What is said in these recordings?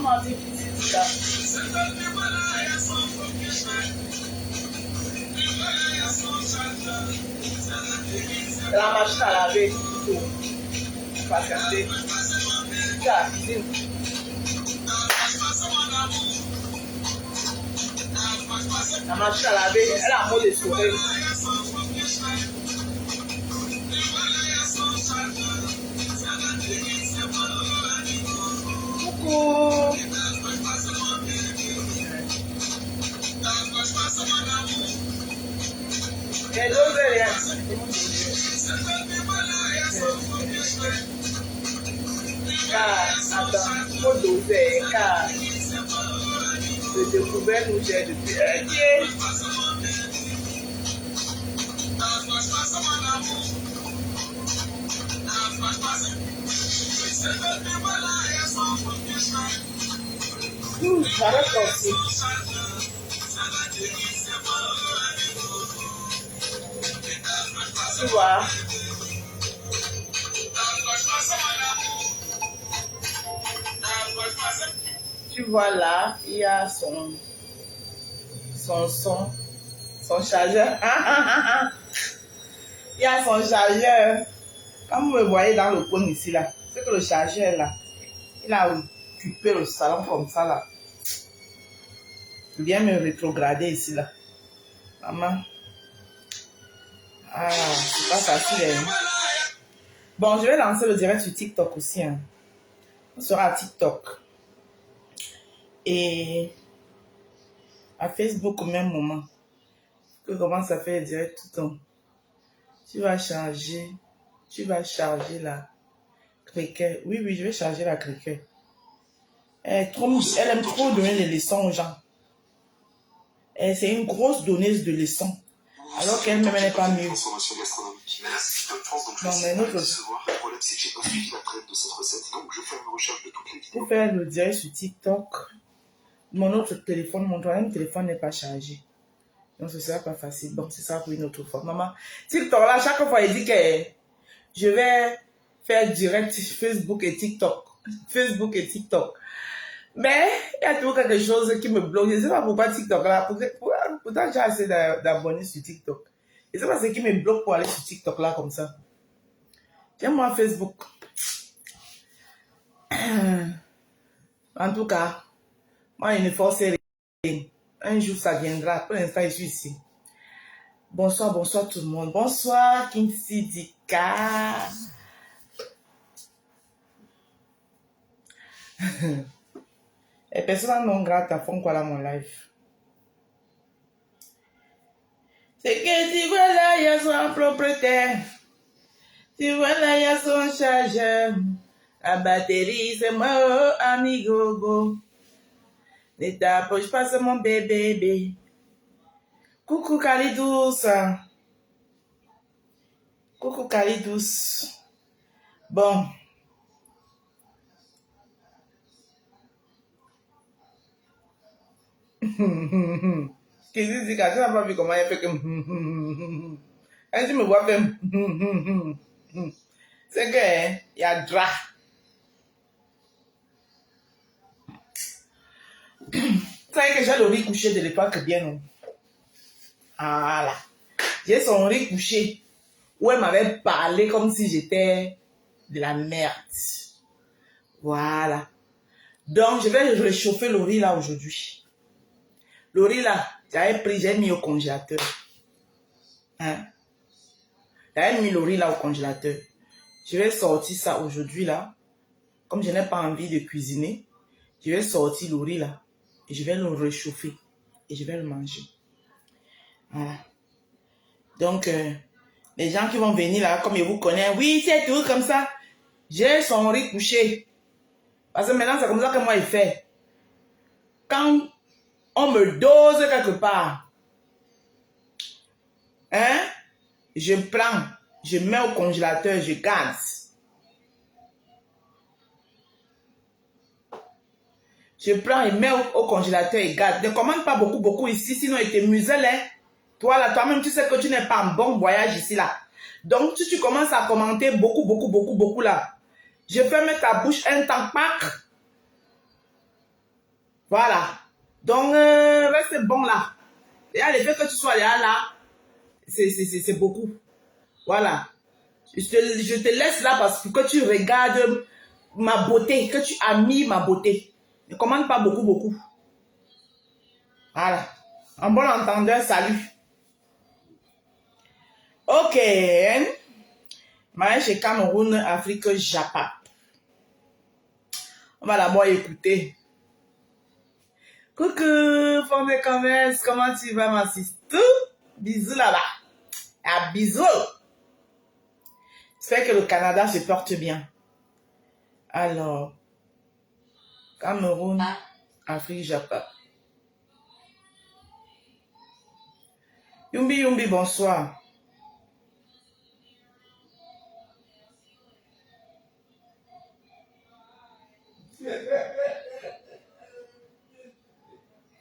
Maman dit que c'est ça. La machine à laver, tout. Pas casser. Ça, cuisine. La machine à laver, elle a un mot de sourire. Coucou. Hello, Vélia. Attends, faut doser, car je découvert où j'ai depuis un pied. J'arrête aussi. Tu vois. Tu vois là, il y a son chargeur. Il y a son chargeur. Quand vous me voyez dans le coin ici là, c'est que le chargeur là, il a occupé le salon comme ça là. Il vient me rétrograder ici là. Maman. Ah, c'est pas facile. Hein. Bon, je vais lancer le direct sur TikTok aussi. Hein. On sera à TikTok. Et à Facebook au même moment. Que commence à faire direct tout le temps. Tu vas charger la cricket. Oui, je vais charger la cricket. Elle aime trop donner des leçons aux gens. C'est une grosse donneuse de leçons. Alors qu'elle-même n'est pas mieux. Non, mais notre... Pour faire le direct sur TikTok, mon autre téléphone, mon troisième téléphone n'est pas chargé. Donc ce sera pas facile. Bon, c'est ça pour une autre fois. Maman, TikTok là, chaque fois il dit que je vais faire direct Facebook et TikTok. Facebook et TikTok. Mais il y a toujours quelque chose qui me bloque. Je ne sais pas pourquoi TikTok là. Pourtant j'ai assez d'abonnés sur TikTok. Je ne sais pas ce qui me bloque pour aller sur TikTok là comme ça. J'aime-moi Facebook. En tout cas, moi je ne force rien. Un jour ça viendra. Pour l'instant je suis ici. Bonsoir tout le monde. Bonsoir Kinsi Dika. Et personne non grata font quoi là mon live. C'est que tu vois là, il y a son propriétaire. Tu vois là, il y a son chargeur. La batterie, c'est moi, oh, amigo, go. Ne t'approche pas, c'est mon bébé. Coucou Kalidous. Coucou Kalidous. Bon. Qu'est-ce que tu n'as pas vu comment elle fait que... Quand tu me vois faire... C'est que il y a drap. Vous savez que j'ai le riz couché de l'époque bien, non? Voilà. J'ai son riz couché où elle m'avait parlé comme si j'étais de la merde. Voilà. Donc, je vais réchauffer le riz là aujourd'hui. Le riz là, j'ai mis au congélateur. Hein? J'avais mis le riz là au congélateur. Je vais sortir ça aujourd'hui là. Comme je n'ai pas envie de cuisiner, je vais sortir le riz là. Et je vais le réchauffer. Et je vais le manger. Voilà. Donc, les gens qui vont venir là, comme ils vous connaissent, oui, c'est tout comme ça. J'ai son riz couché. Parce que maintenant, c'est comme ça que moi, il fait. Quand on me dose quelque part, hein, je prends, je mets au congélateur, je garde. Je prends et mets au congélateur et garde. Ne commande pas beaucoup ici, sinon il te muselle. Hein. Toi là, toi-même, tu sais que tu n'es pas en bon voyage ici là. Donc, si tu commences à commenter beaucoup là, je ferme ta bouche un temps, pack. Voilà. Donc, reste bon là. Et le fait que tu sois là, c'est beaucoup. Voilà. Je te laisse là parce que tu regardes ma beauté, que tu as mis ma beauté. Ne commande pas beaucoup. Voilà. En bon entendeur, salut. Ok. Mariage chez Cameroun, Afrique, Japon. On va d'abord écouter. Coucou, femme de commerce, comment tu vas, ma sister? Bisous là-bas. Ah, bisous. J'espère que le Canada se porte bien. Alors, Cameroun, Afrique, Japon. Yumbi, bonsoir.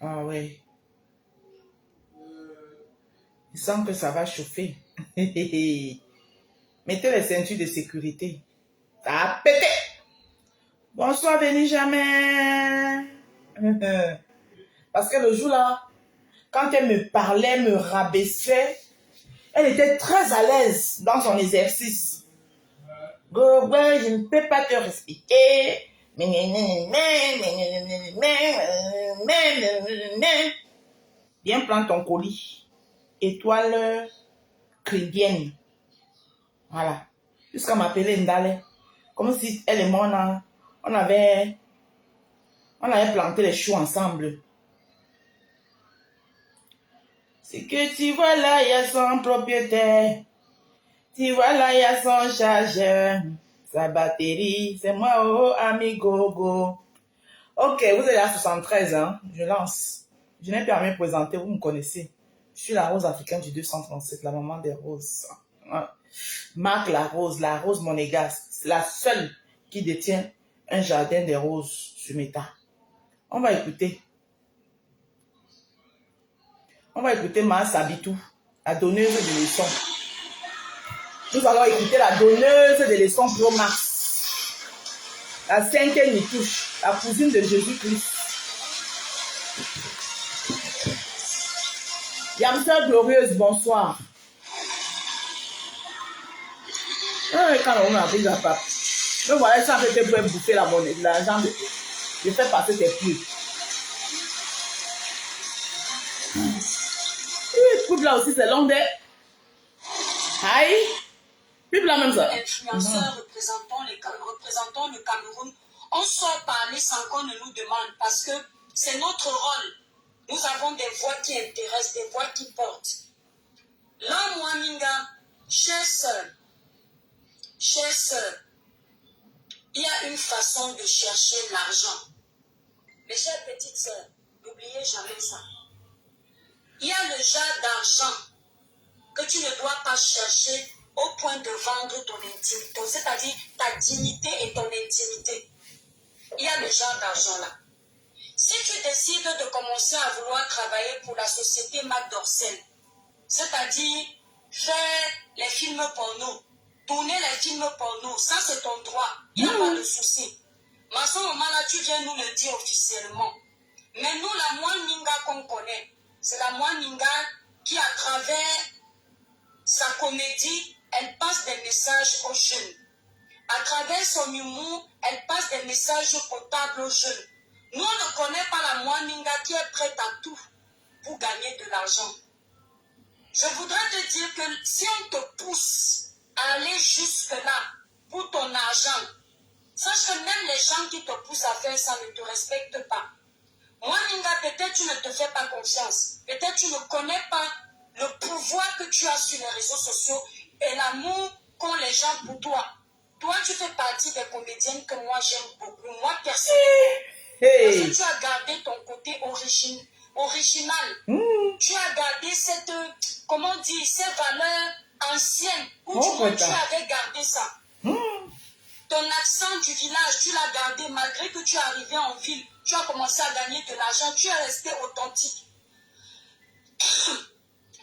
Ah ouais. Je sens que ça va chauffer. Mettez les ceintures de sécurité. Ça a pété. Bonsoir, Benjamin. Parce que le jour là, quand elle me parlait, me rabaissait, elle était très à l'aise dans son exercice. Ouais, je ne peux pas te respecter. Viens prendre ton colis. Étoile chrétienne. Voilà. Jusqu'à m'appeler Ndale. Comme si elle et moi, on avait planté les choux ensemble. C'est que tu vois là, il y a son propriétaire. Tu vois là, il y a son chargeur. Sa batterie, c'est moi, oh, ami gogo. Ok, vous êtes à 73, hein. Je lance. Je n'ai pas à me présenter, vous me connaissez. Je suis la rose africaine du 237, la maman des roses. Marc la rose monégasque. C'est la seule qui détient un jardin des roses sur Meta. On va écouter. On va écouter Ma Sabitou, la donneuse de leçons. Nous allons écouter la donneuse de leçons Pro Max. La cinquième Nitouche, la cousine de Jésus-Christ. Yamsa glorieuse, bonsoir. Quand on a pris la pape. Me voilà, ça fait pour bouffer la monnaie, l'argent. Je fais passer tes pieds. Écoute là aussi, c'est long de. Aïe. Puis là même ça. Influenceurs représentant le Cameroun, on sort parler sans qu'on ne nous demande parce que c'est notre rôle. Nous avons des voix qui intéressent, des voix qui portent. Là, moi, Minga, chère sœur, il y a une façon de chercher l'argent. Mes chères petites sœurs, n'oubliez jamais ça. Il y a le genre d'argent que tu ne dois pas chercher au point de vendre ton intimité, c'est-à-dire ta dignité et ton intimité. Il y a le genre d'argent là. Si tu décides de commencer à vouloir travailler pour la société Mac Dorcel, c'est-à-dire faire les films porno, tourner les films porno, ça c'est ton droit, il n'y a pas de souci. Mais à ce moment-là, tu viens nous le dire officiellement. Mais nous, la moine Minga qu'on connaît, c'est la moine Minga qui, à travers sa comédie, elle passe des messages aux jeunes. À travers son humour, elle passe des messages potables aux jeunes. Nous, on ne connaît pas la moine Minga qui est prête à tout pour gagner de l'argent. Je voudrais te dire que si on te pousse à aller jusque-là pour ton argent, sache que même les gens qui te poussent à faire ça ne te respectent pas. Moi, Minga, peut-être tu ne te fais pas confiance. Peut-être tu ne connais pas le pouvoir que tu as sur les réseaux sociaux et l'amour qu'ont les gens pour toi. Toi, tu fais partie des comédiennes que moi j'aime beaucoup. Moi, personnellement. Parce que tu as gardé ton côté original. Tu as gardé cette, comment dire, ces valeurs anciennes. Ou du moins, tu avais gardé ça. Ton accent du village, tu l'as gardé malgré que tu es arrivé en ville. Tu as commencé à gagner de l'argent. Tu es resté authentique.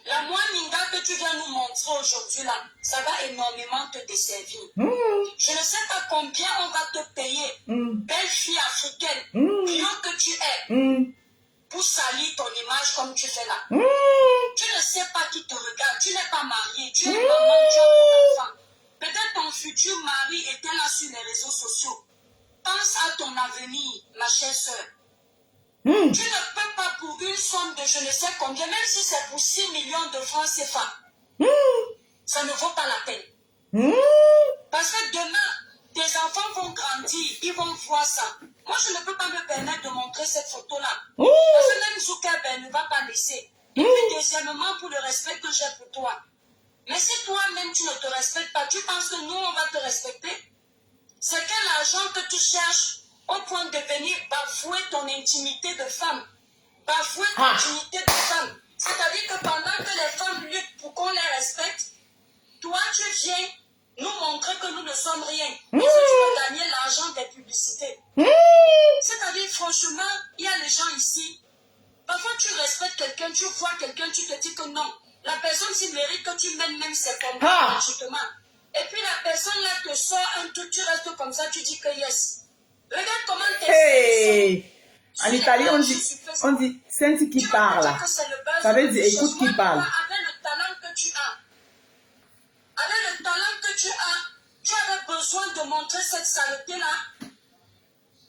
La moine Minga que tu viens nous montrer aujourd'hui là, ça va énormément te desservir. je ne sais pas combien on va te payer, belle fille africaine, bien que tu es, pour salir ton image comme tu fais là. Tu ne sais pas qui te regarde, tu n'es pas marié, tu es maman, tu as ton enfant. Peut-être ton futur mari était là sur les réseaux sociaux. Pense à ton avenir, ma chère soeur. Tu ne peux pas pour une somme de je ne sais combien, même si c'est pour 6 millions de francs CFA. Ça ne vaut pas la peine. Parce que demain, tes enfants vont grandir, ils vont voir ça. Moi, je ne peux pas me permettre de montrer cette photo-là. Parce que même Zuckerberg ne va pas laisser. Et puis, deuxièmement, pour le respect que j'ai pour toi. Mais si toi-même, tu ne te respectes pas, tu penses que nous, on va te respecter? C'est quel argent que tu cherches au point de venir bafouer ton intimité de femme? Bafouer ton dignité de femme. C'est-à-dire que pendant que les femmes luttent pour qu'on les respecte, toi, tu viens nous montrer que nous ne sommes rien. Et que tu vas gagner l'argent des publicités. C'est-à-dire, franchement, il y a les gens ici. Parfois, tu respectes quelqu'un, tu vois quelqu'un, tu te dis que non. La personne, s'il mérite que tu mènes même ses combats gratuitement. Et puis, la personne là te sort un truc, tu restes comme ça, tu dis que yes. Regarde comment t'es. En Italie, on dit senti qui parle. Ça veut dire écoute qui parle. Avec le talent que tu as, avec le talent que tu as, tu avais besoin de montrer cette saleté-là.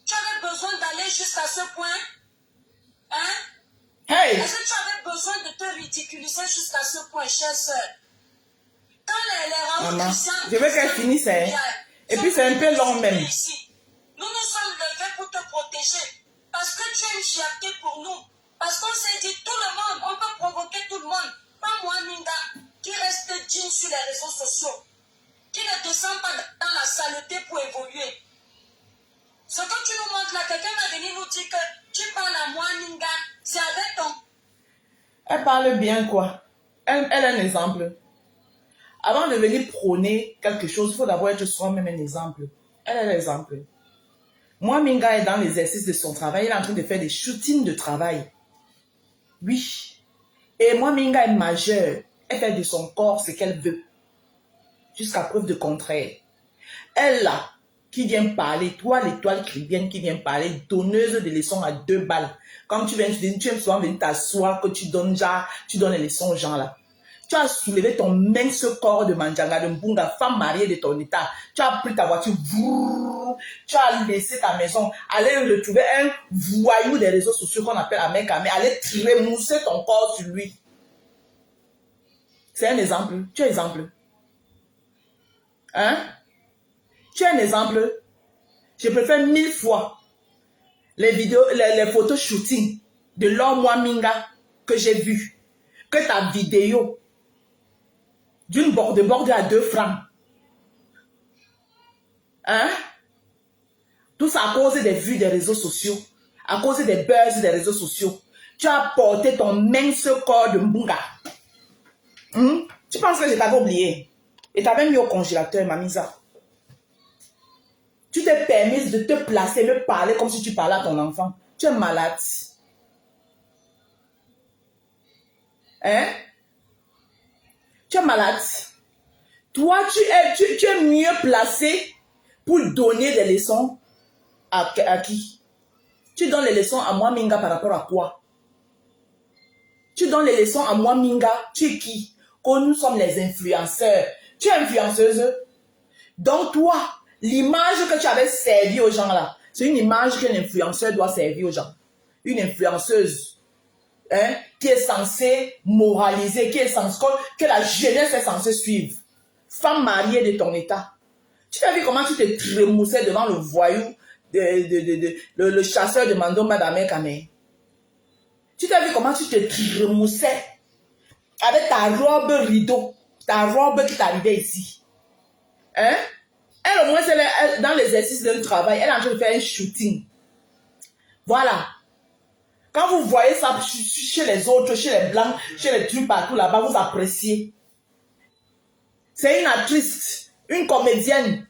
Tu avais besoin d'aller jusqu'à ce point. Hein? Est-ce que tu avais besoin de te ridiculiser jusqu'à ce point, chère soeur? Quand les rangs chrétiens... Je veux qu'elle finisse. Et puis c'est un peu long même. Nous nous sommes levés pour te protéger. Parce que tu es une fierté pour nous. Parce qu'on s'est dit, tout le monde, on peut provoquer tout le monde. Pas moi, Ninga, qui reste digne sur les réseaux sociaux. Qui ne descend pas dans la saleté pour évoluer. Ce que tu nous montres là, quelqu'un va venir nous dire que tu parles à moi, Ninga. C'est avec ton... Elle parle bien quoi. Elle a un exemple. Avant de venir prôner quelque chose, il faut d'abord être soi-même un exemple. Elle a l'exemple. Moi, Minga est dans l'exercice de son travail. Elle est en train de faire des shootings de travail. Oui. Et moi, Minga est majeure. Elle fait de son corps ce qu'elle veut. Jusqu'à preuve de contraire. Elle là, qui vient parler, toi l'étoile chrétienne qui vient parler, donneuse de leçons à 2 balles. Comme tu aimes souvent venir t'asseoir, que tu donnes les leçons aux gens là. Tu as soulevé ton mince corps de Mandjanga, de Mbunga, femme mariée de ton état. Tu as pris ta voiture, tu as laissé ta maison, aller retrouver un voyou des réseaux sociaux qu'on appelle Ahmed Kamé, aller tirer, mousser ton corps sur lui. C'est un exemple. Tu es exemple. Hein? Tu es un exemple. Je préfère 1000 fois les vidéos, les photos shooting de l'homme Minga que j'ai vu que ta vidéo d'une borde à 2 francs. Hein? Tout ça à cause des vues des réseaux sociaux, à cause des buzz des réseaux sociaux. Tu as porté ton mince corps de Mbunga. Tu penses que je t'avais oublié? Et t'avais mis au congélateur, Mamisa. Tu t'es permise de te placer, de parler comme si tu parlais à ton enfant. Tu es malade. Hein? Tu es malade. Toi, tu es mieux placé pour donner des leçons à qui? Tu donnes les leçons à moi, Minga, par rapport à quoi? Tu donnes les leçons à moi, Minga. Tu es qui? Que nous sommes les influenceurs. Tu es influenceuse. Donc toi, l'image que tu avais servi aux gens là, c'est une image qu'un influenceur doit servir aux gens. Une influenceuse. Hein, qui est censée moraliser, que la jeunesse est censée suivre. Femme mariée de ton état. Tu as vu comment tu te trémoussais devant le voyou, le chasseur de Mandomba d'Ahmed Kamé. Tu t'as vu comment tu te trémoussais avec ta robe rideau, ta robe qui t'arrivait ici. Hein? Elle, au moins, elle, dans l'exercice d'un travail, elle est en train de faire un shooting. Voilà. Quand vous voyez ça chez les autres, chez les blancs, chez les trucs partout là-bas, vous appréciez. C'est une actrice, une comédienne.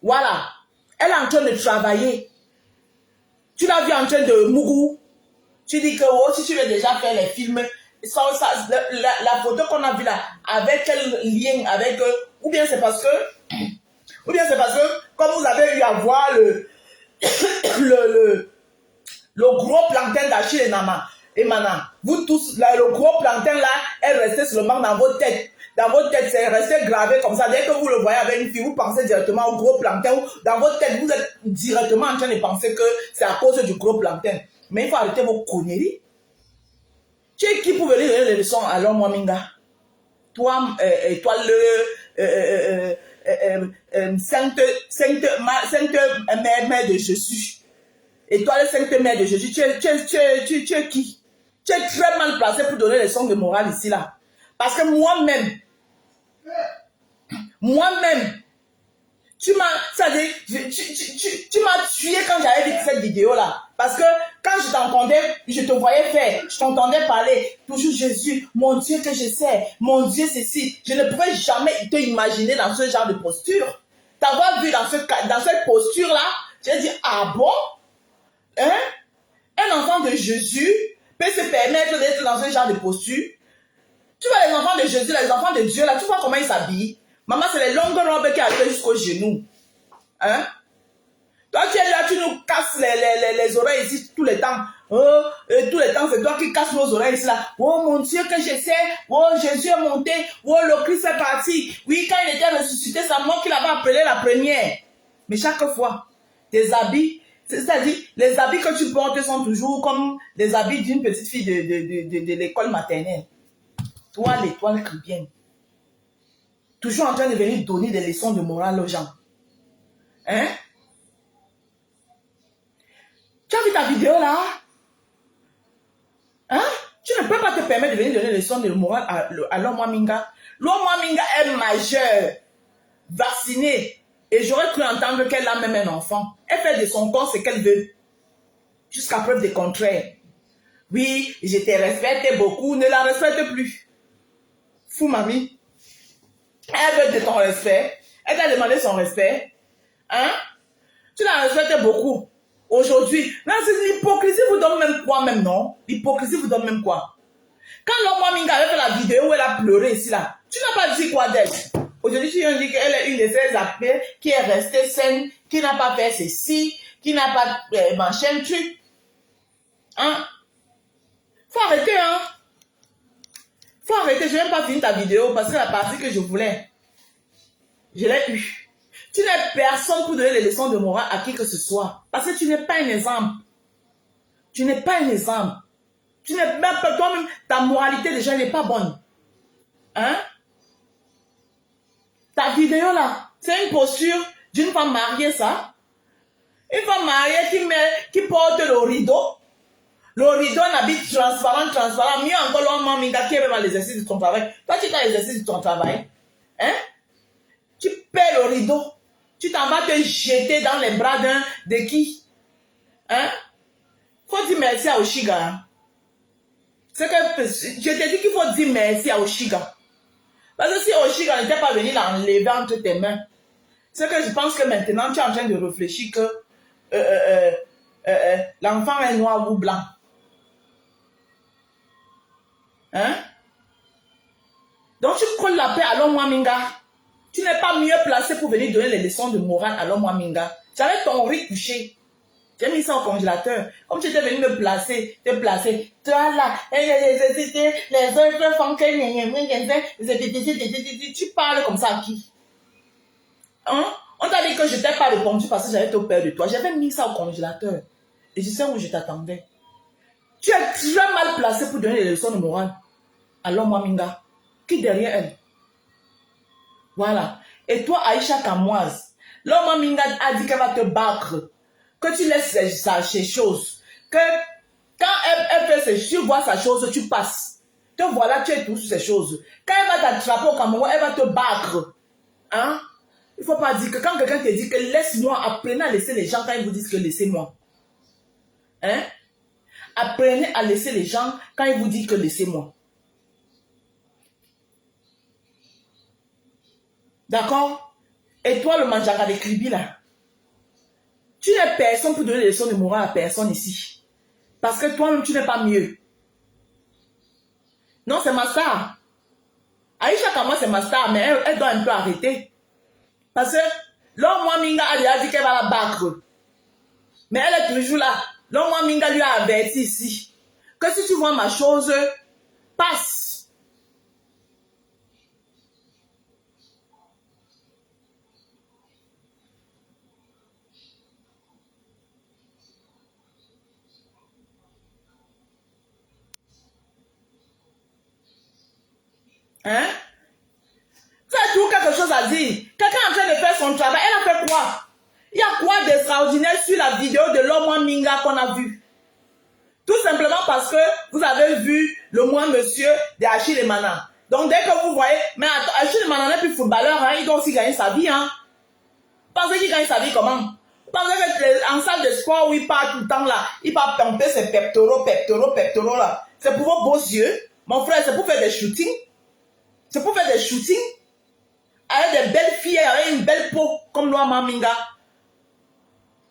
Voilà. Elle est en train de travailler. Tu l'as vu en train de mougou. Tu dis que oh, si tu veux déjà faire les films, la photo qu'on a vue là, avec quel lien avec ou bien c'est parce que comme vous avez eu à voir le gros plantain d'Achille et Mana. Vous tous, là, le gros plantain là est resté seulement dans vos têtes. Dans votre tête, c'est resté gravé comme ça. Dès que vous le voyez avec une fille, vous pensez directement au gros plantain. Dans votre tête, vous êtes directement en train de penser que c'est à cause du gros plantain. Mais il faut arrêter vos conneries. Tu es qui pour venir donner les leçons à l'homme Minga? Toi, sainte mère de Jésus. Et toi, le sainte mère de Jésus, tu es qui? Tu es très mal placé pour donner les leçons de morale ici, là. Parce que moi-même, tu m'as tué quand j'avais vu cette vidéo-là. Parce que quand je t'entendais, je te voyais faire, je t'entendais parler, toujours Jésus, mon Dieu que je sais, mon Dieu ceci. Je ne pouvais jamais te imaginer dans ce genre de posture. T'avoir vu dans cette posture-là, j'ai dit, ah bon? Hein? Un enfant de Jésus peut se permettre d'être dans ce genre de posture? Tu vois les enfants de Jésus, les enfants de Dieu, là, tu vois comment ils s'habillent? Maman, c'est les longues robes qui arrivent jusqu'aux genoux. Hein? Toi, tu es là, tu nous casses les oreilles ici tout le temps. Oh, tout le temps, c'est toi qui casses nos oreilles ici là. Oh mon Dieu, que je sais. Oh, Jésus est monté. Oh, le Christ est parti. Oui, quand il était ressuscité, c'est moi qui l'avais appelé la première. Mais chaque fois, tes habits, c'est-à-dire, les habits que tu portes sont toujours comme les habits d'une petite fille de l'école maternelle. Toi, l'étoile chrétienne. Toujours en train de venir donner des leçons de morale aux gens. Hein? Tu as vu ta vidéo là? Hein? Tu ne peux pas te permettre de venir donner des leçons de morale à l'homme Minga. L'homme Minga est majeur, vacciné. Et j'aurais cru entendre qu'elle a même un enfant. Elle fait de son corps ce qu'elle veut. Jusqu'à preuve du contraire. Oui, je te respecte beaucoup, ne la respecte plus. Fou mamie. Elle veut de ton respect. Elle t'a demandé son respect. Hein? Tu la respectes beaucoup. Aujourd'hui, l'hypocrisie vous donne même quoi même, non? L'hypocrisie vous donne même quoi? Quand l'homme Minga avait fait la vidéo où elle a pleuré ici là, tu n'as pas dit quoi d'elle? Aujourd'hui, tu viens de dire qu'elle est une de ces appels qui est restée saine, qui n'a pas fait ceci, qui n'a pas machin truc. Hein? Faut arrêter, hein? Faut arrêter, je n'ai même pas fini ta vidéo parce que la partie que je voulais, je l'ai eue. Tu n'es personne pour donner les leçons de morale à qui que ce soit. Parce que tu n'es pas un exemple. Tu n'es pas un exemple. Tu n'es même pas toi-même, ta moralité déjà n'est pas bonne. Hein? Ta vidéo là, c'est une posture d'une femme mariée, ça. Une femme mariée qui porte le rideau. Le rideau, un habit transparent. Mieux encore, l'homme Minga qui est même à l'exercice de ton travail. Toi, tu es à l'exercice de ton travail. Hein? Tu perds le rideau. Tu t'en vas te jeter dans les bras de qui? Hein? Faut dire merci à Oshiga. Hein? C'est que je te dis qu'il faut dire merci à Oshiga. Parce que si Oshiga n'était pas venu l'enlever entre tes mains, c'est que je pense que maintenant tu es en train de réfléchir que l'enfant est noir ou blanc. Hein? Donc tu colles la paix à l'homme Minga. Tu n'es pas mieux placé pour venir donner les leçons de morale à l'homme Minga. J'avais ton riz couché. J'ai mis ça au congélateur. Comme tu étais venu me placer, toi là, les autres font que tu parles comme ça à qui? Hein? On t'a dit que je t'ai pas répondu parce que j'avais trop peur de toi. J'avais mis ça au congélateur. Et je sais où je t'attendais. Tu es très mal placé pour donner les leçons de morale à l'homme Minga. Qui derrière elle? Voilà. Et toi, Aïcha Kamoise, l'homme Minga a dit qu'elle va te battre. Que tu laisses ses choses. Que quand elle fait ses choses, tu vois sa chose, tu passes. Te voilà, tu es tout sur ces choses. Quand elle va t'attraper au Cameroun, elle va te battre. Hein? Il ne faut pas dire que quand quelqu'un te dit que laisse-moi, apprenez à laisser les gens quand ils vous disent que laissez-moi. Hein? Apprenez à laisser les gens quand ils vous disent que laissez-moi. D'accord? Et toi, le manjaka de Kribi là, tu n'es personne pour donner des leçons de morale à personne ici. Parce que toi-même, tu n'es pas mieux. Non, c'est ma star. Aïcha Kama, c'est ma star, mais elle doit un peu arrêter. Parce que L'homme Minga a déjà dit qu'elle va la battre. Mais elle est toujours là. L'homme Minga lui a averti ici que si tu vois ma chose, passe. Hein? Tu as toujours quelque chose à dire. Quelqu'un est en train de faire son travail. Elle a fait quoi? Il y a quoi d'extraordinaire sur la vidéo de l'homme Minga qu'on a vu? Tout simplement parce que vous avez vu le moi monsieur de Achille Mana. Donc dès que vous voyez, mais Achille Mana n'est plus footballeur, hein, il doit aussi gagner sa vie. Hein. Vous pensez qu'il gagne sa vie comment? Vous pensez qu'en salle de sport où il part tout le temps là, il va pomper ses pectoraux là. C'est pour vos beaux yeux. Mon frère, c'est pour faire des shootings. C'est pour faire des shootings. Avec des belles filles, avec une belle peau comme Noama Minga.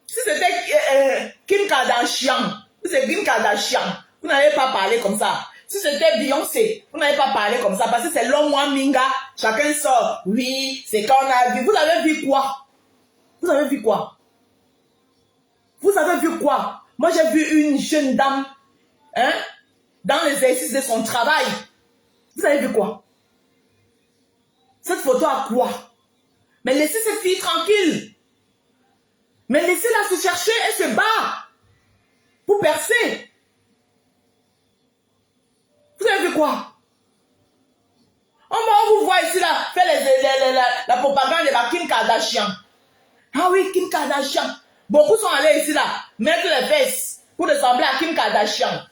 Si c'était Kim Kardashian, c'est Kim Kardashian, vous n'avez pas parlé comme ça. Si c'était Beyoncé, vous n'avez pas parlé comme ça parce que c'est l'homme Minga. Chacun sort. Oui, c'est quand on a vu. Vous avez vu quoi? Vous avez vu quoi? Vous avez vu quoi? Moi, j'ai vu une jeune dame, hein, dans l'exercice de son travail. Vous avez vu quoi? Cette photo à quoi? Mais laissez cette fille tranquille. Mais laissez-la se chercher, elle se bat pour percer. Vous avez vu quoi? On vous voit ici là, faire la propagande de la Kim Kardashian. Ah oui, Kim Kardashian. Beaucoup sont allés ici là, mettre les fesses pour ressembler à Kim Kardashian.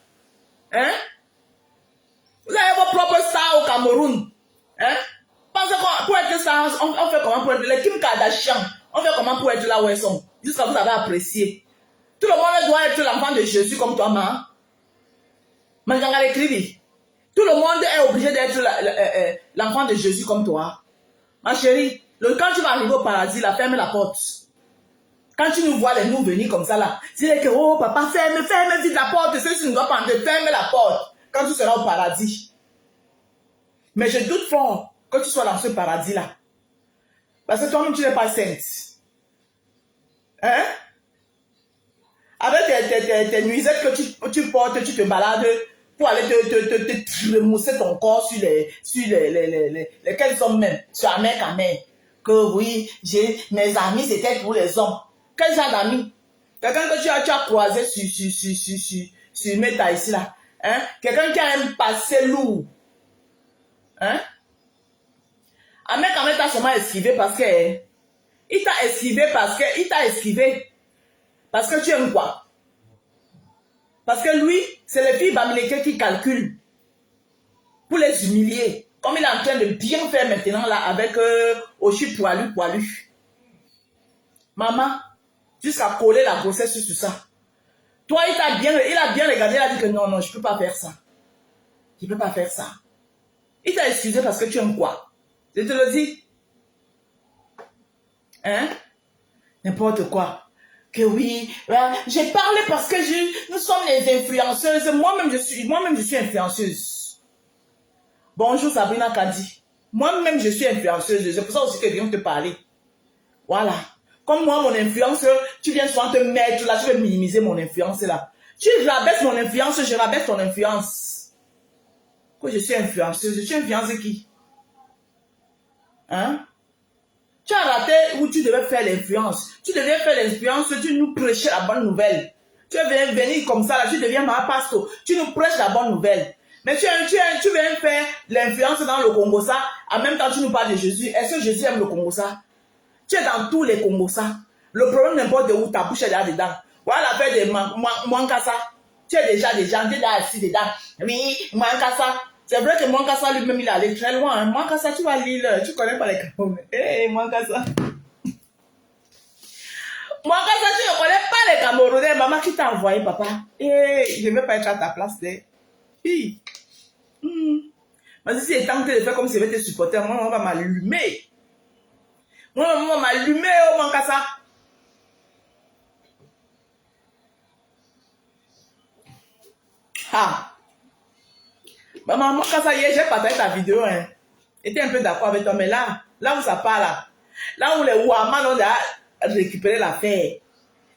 Hein? Vous avez vos propres stars au Cameroun. Hein? Pensez que pour être star, on fait comment pour être les Kim Kardashian? On fait comment pour être là où elles sont? Jusqu'à vous avez apprécié. Tout le monde doit être l'enfant de Jésus comme toi, ma. Manjanga l'écrivit. Tout le monde est obligé d'être l'enfant de Jésus comme toi. Ma chérie, quand tu vas arriver au paradis, là, ferme la porte. Quand tu nous vois, nous venir comme ça, là, dis que, oh papa, ferme vite la porte. Ceci ne doit pas entrer, ferme la porte. Quand tu seras au paradis. Mais je doute fort que tu sois dans ce paradis-là. Parce que toi-même, tu n'es pas sainte. Hein? Avec tes nuisettes que tu portes, tu te balades pour aller te remousser ton corps sur lesquels sont même, sur la mère à mère. Que oui, mes amis, c'était pour les hommes. Quel genre d'amis? Quelqu'un que tu as croisé sur Meta ici là. Hein? Quelqu'un qui a un passé lourd. Hein? Un mec en même t'a seulement esquivé parce que il t'a esquivé parce que tu aimes quoi? Parce que lui, c'est les filles bamileke qui calculent pour les humilier. Comme il est en train de bien faire maintenant là avec Oshi poilu. Maman, jusqu'à coller la grossesse sur ça. Toi, il a bien regardé, il a dit que non, je ne peux pas faire ça. Je ne peux pas faire ça. Il t'a excusé parce que tu aimes quoi? Je te le dis. Hein? N'importe quoi. Que oui, j'ai parlé parce que nous sommes les influenceuses. Moi-même, je suis influenceuse. Bonjour Sabrina Kadi. Moi-même, je suis influenceuse. C'est pour ça aussi que je viens te parler. Voilà. Comme moi, mon influence, tu viens souvent te mettre là, tu veux minimiser mon influence là. Tu rabaisses mon influence, je rabaisse ton influence. Que je suis influenceuse. Tu influences qui? Hein? Tu as raté où tu devais faire l'influence. Tu devais faire l'influence, tu nous prêchais la bonne nouvelle. Tu viens venir comme ça, là, tu deviens ma pasteur. Tu nous prêches la bonne nouvelle. Mais tu viens faire l'influence dans le Congo, ça. En même temps, tu nous parles de Jésus. Est-ce que Jésus aime le Congo, ça? Tu es dans tous les Congos, ça. Le problème n'importe où, ta bouche est là dedans. Voilà l'affaire de Mwankasa. Tu es déjà assis dedans. Oui, Mwankasa. C'est vrai que Mwankasa lui-même, il est allé très loin. Hein. Mwankasa, tu vas lire, tu connais pas les Camerounais. Hé, Mwankasa. Mwankasa, tu ne connais pas les Camerounais. Maman qui t'a envoyé, papa. Je ne vais pas être à ta place. Mais si c'est tenté de faire comme si je vais te supporter, moi, on va m'allumer. Moi, on va m'allumer, oh, Mwankasa. Ah. Maman, moi, quand ça y est, j'ai partagé ta vidéo, hein. J'étais un peu d'accord avec toi, mais là où ça part, là, Là où les Ouaman ont déjà récupéré l'affaire.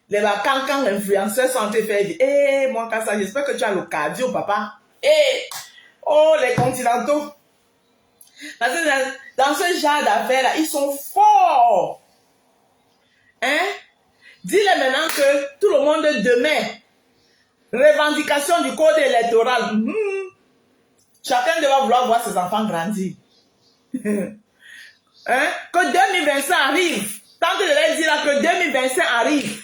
Les vacancans influenceurs sont en train de faire dire, hé, moi, Kassa, j'espère que tu as le cardio, papa. Hé, oh, les continentaux. Parce que dans ce genre d'affaires-là, ils sont forts. Hein? Dis-le maintenant que tout le monde demain, revendication du code électoral. Chacun devra vouloir voir ses enfants grandir. Hein? Que 2025 arrive. Tant que je l'ai dit là, que 2025 arrive.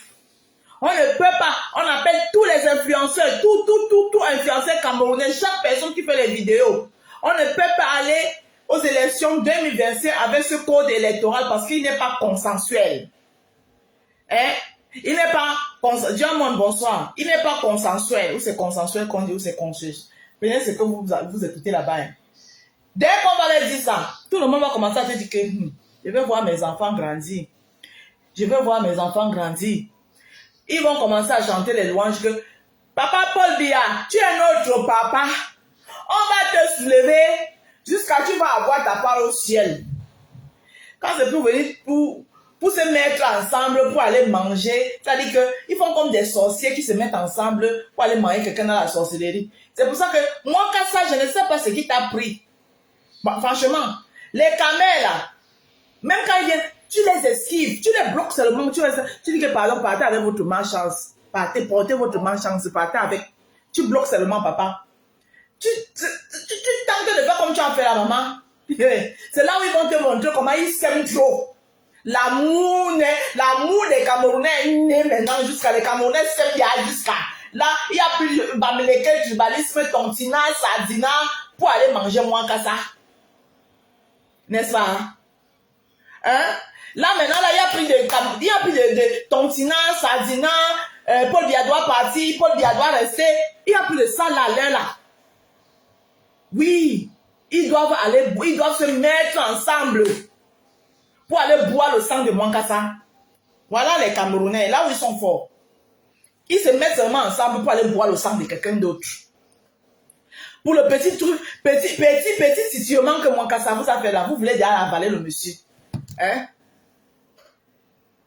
On ne peut pas, on appelle tous les influenceurs, tout influenceur camerounais, chaque personne qui fait les vidéos. On ne peut pas aller aux élections 2025 avec ce code électoral parce qu'il n'est pas consensuel. Hein? Il n'est pas, dis-moi bonsoir, il n'est pas consensuel. Ou c'est consensuel qu'on dit, ou c'est consensuel. Prenez ce que vous écoutez là-bas. Hein. Dès qu'on va leur dire ça, tout le monde va commencer à se dire que je vais voir mes enfants grandir. Je vais voir mes enfants grandir. Ils vont commencer à chanter les louanges que Papa Paul Biya, tu es notre papa. On va te soulever jusqu'à ce que tu vas avoir ta part au ciel. Quand c'est pour venir pour se mettre ensemble pour aller manger, c'est-à-dire qu'ils font comme des sorciers qui se mettent ensemble pour aller manger quelqu'un dans la sorcellerie. C'est pour ça que moi, Kassa, je ne sais pas ce qui t'a pris. Bah, franchement, les camels là, même quand ils viennent, tu les esquives, tu les bloques seulement, tu dis que par exemple, partez avec votre malchance, portez votre malchance, partez avec, tu bloques seulement papa. Tu tentes de faire comme tu as fait la maman. C'est là où ils vont te montrer comment ils s'aiment trop. L'amour des Camerounais est né maintenant jusqu'à les Camerounais s'aiment jusqu'à. Là, il n'y a plus de bamileke, tribalisme, tontina, sardina pour aller manger moins que ça. N'est-ce pas? Hein? Là, maintenant, là, il n'y a plus de tontina, sardina, Paul Biya doit partir, Paul Biya doit rester. Il n'y a plus de ça là. Oui, ils doivent se mettre ensemble pour aller boire le sang de Mwankasa. Voilà les Camerounais, là où ils sont forts. Ils se mettent seulement ensemble pour aller boire le sang de quelqu'un d'autre. Pour le petit truc, petit situement que Mwankasa vous a fait là, vous voulez déjà avaler le monsieur. Hein?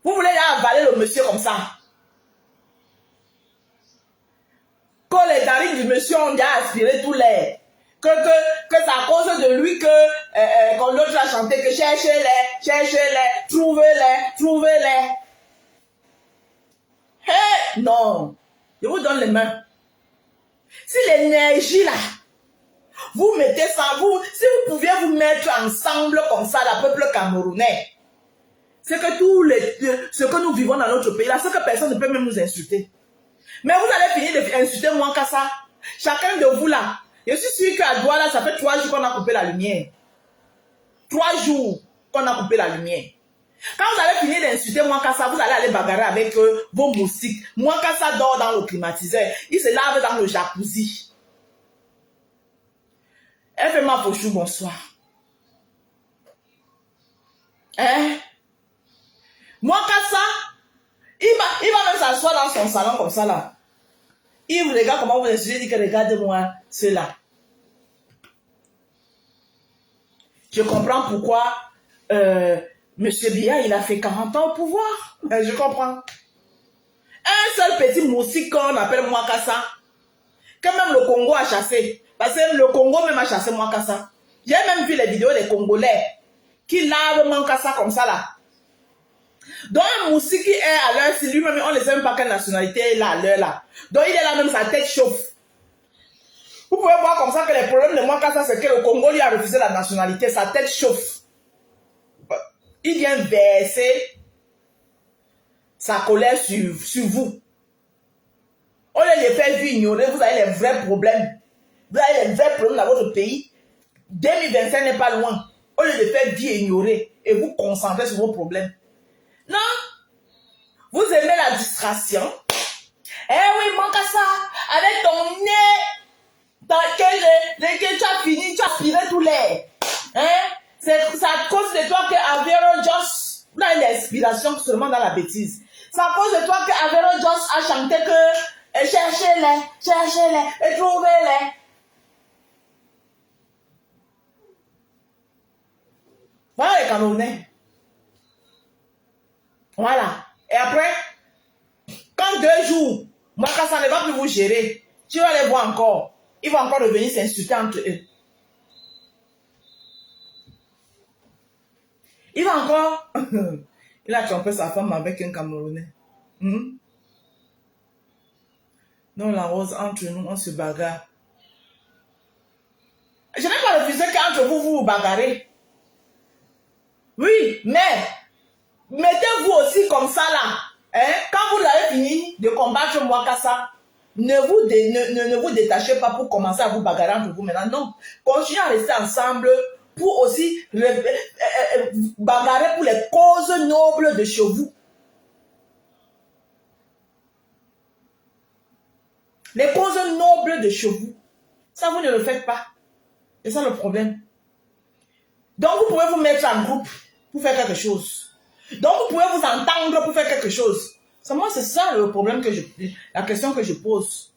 Vous voulez déjà avaler le monsieur comme ça. Que les narines du monsieur ont déjà aspiré tout l'air. Que c'est à cause de lui que quand l'autre a chanté que cherchez-les, trouvez-les. Hey, non, je vous donne les mains. Si l'énergie là, vous mettez ça, si vous pouviez vous mettre ensemble comme ça, le peuple camerounais, c'est que ce que nous vivons dans notre pays là, c'est que personne ne peut même nous insulter. Mais vous allez finir d'insulter moi qu'à ça. Chacun de vous là, je suis sûr qu'à Douala, ça fait 3 jours qu'on a coupé la lumière. 3 jours qu'on a coupé la lumière. Quand vous allez finir d'insulter Mwankasa, vous allez aller bagarrer avec vos moustiques. Mwankasa dort dans le climatiseur. Il se lave dans le jacuzzi. Elle fait ma pochou, bonsoir. Hein? Mwankasa, il va même s'asseoir dans son salon comme ça là. Il vous regarde comment vous insultez, il dit que regardez-moi cela. Je comprends pourquoi Monsieur Biya, il a fait 40 ans au pouvoir. Je comprends. Un seul petit moustique qu'on appelle Mwankasa, que même le Congo a chassé. Parce que le Congo même a chassé Mwankasa. J'ai même vu les vidéos des Congolais qui lavent Mwankasa comme ça là. Donc un moustique qui est à l'heure, si lui-même, on ne sait même pas quelle nationalité il a à l'heure là. Donc il est là même, sa tête chauffe. Vous pouvez voir comme ça que les problèmes de Mwankasa, c'est que le Congo lui a refusé la nationalité, sa tête chauffe. Il vient verser sa colère sur vous. Au lieu de faire ignorer, vous avez les vrais problèmes. Vous avez les vrais problèmes dans votre pays. 2025 n'est pas loin. Au lieu de faire vie ignorer et vous concentrer sur vos problèmes. Non. Vous aimez la distraction. Eh oui, Mwankasa, avec ton nez, que tu as fini, tu as aspiré tout l'air. Hein? C'est à cause de toi que Avero Joss, vous avez l'inspiration seulement dans la bêtise. C'est à cause de toi que Avero Joss a chanté que cherchez-les et trouvez-les. Voilà les Camerounais. Voilà. Et après, quand 2 jours, Mwakasa ne va plus vous gérer, tu vas les voir encore. Ils vont encore revenir s'insulter entre eux. Il va encore... Il a trompé sa femme avec un Camerounais. Hmm? Non, la rose, entre nous, on se bagarre. Je n'ai pas refusé qu'entre vous, vous bagarrez. Oui, mais mettez-vous aussi comme ça là. Hein? Quand vous avez fini de combattre Mwakasa, ne vous détachez pas pour commencer à vous bagarrer entre vous maintenant. Non, continuez à rester ensemble pour aussi bagarrer pour les causes nobles de chez vous. Les causes nobles de chez vous. Ça, vous ne le faites pas. C'est ça le problème. Donc, vous pouvez vous mettre en groupe pour faire quelque chose. Donc, vous pouvez vous entendre pour faire quelque chose. Moi, c'est ça le problème la question que je pose.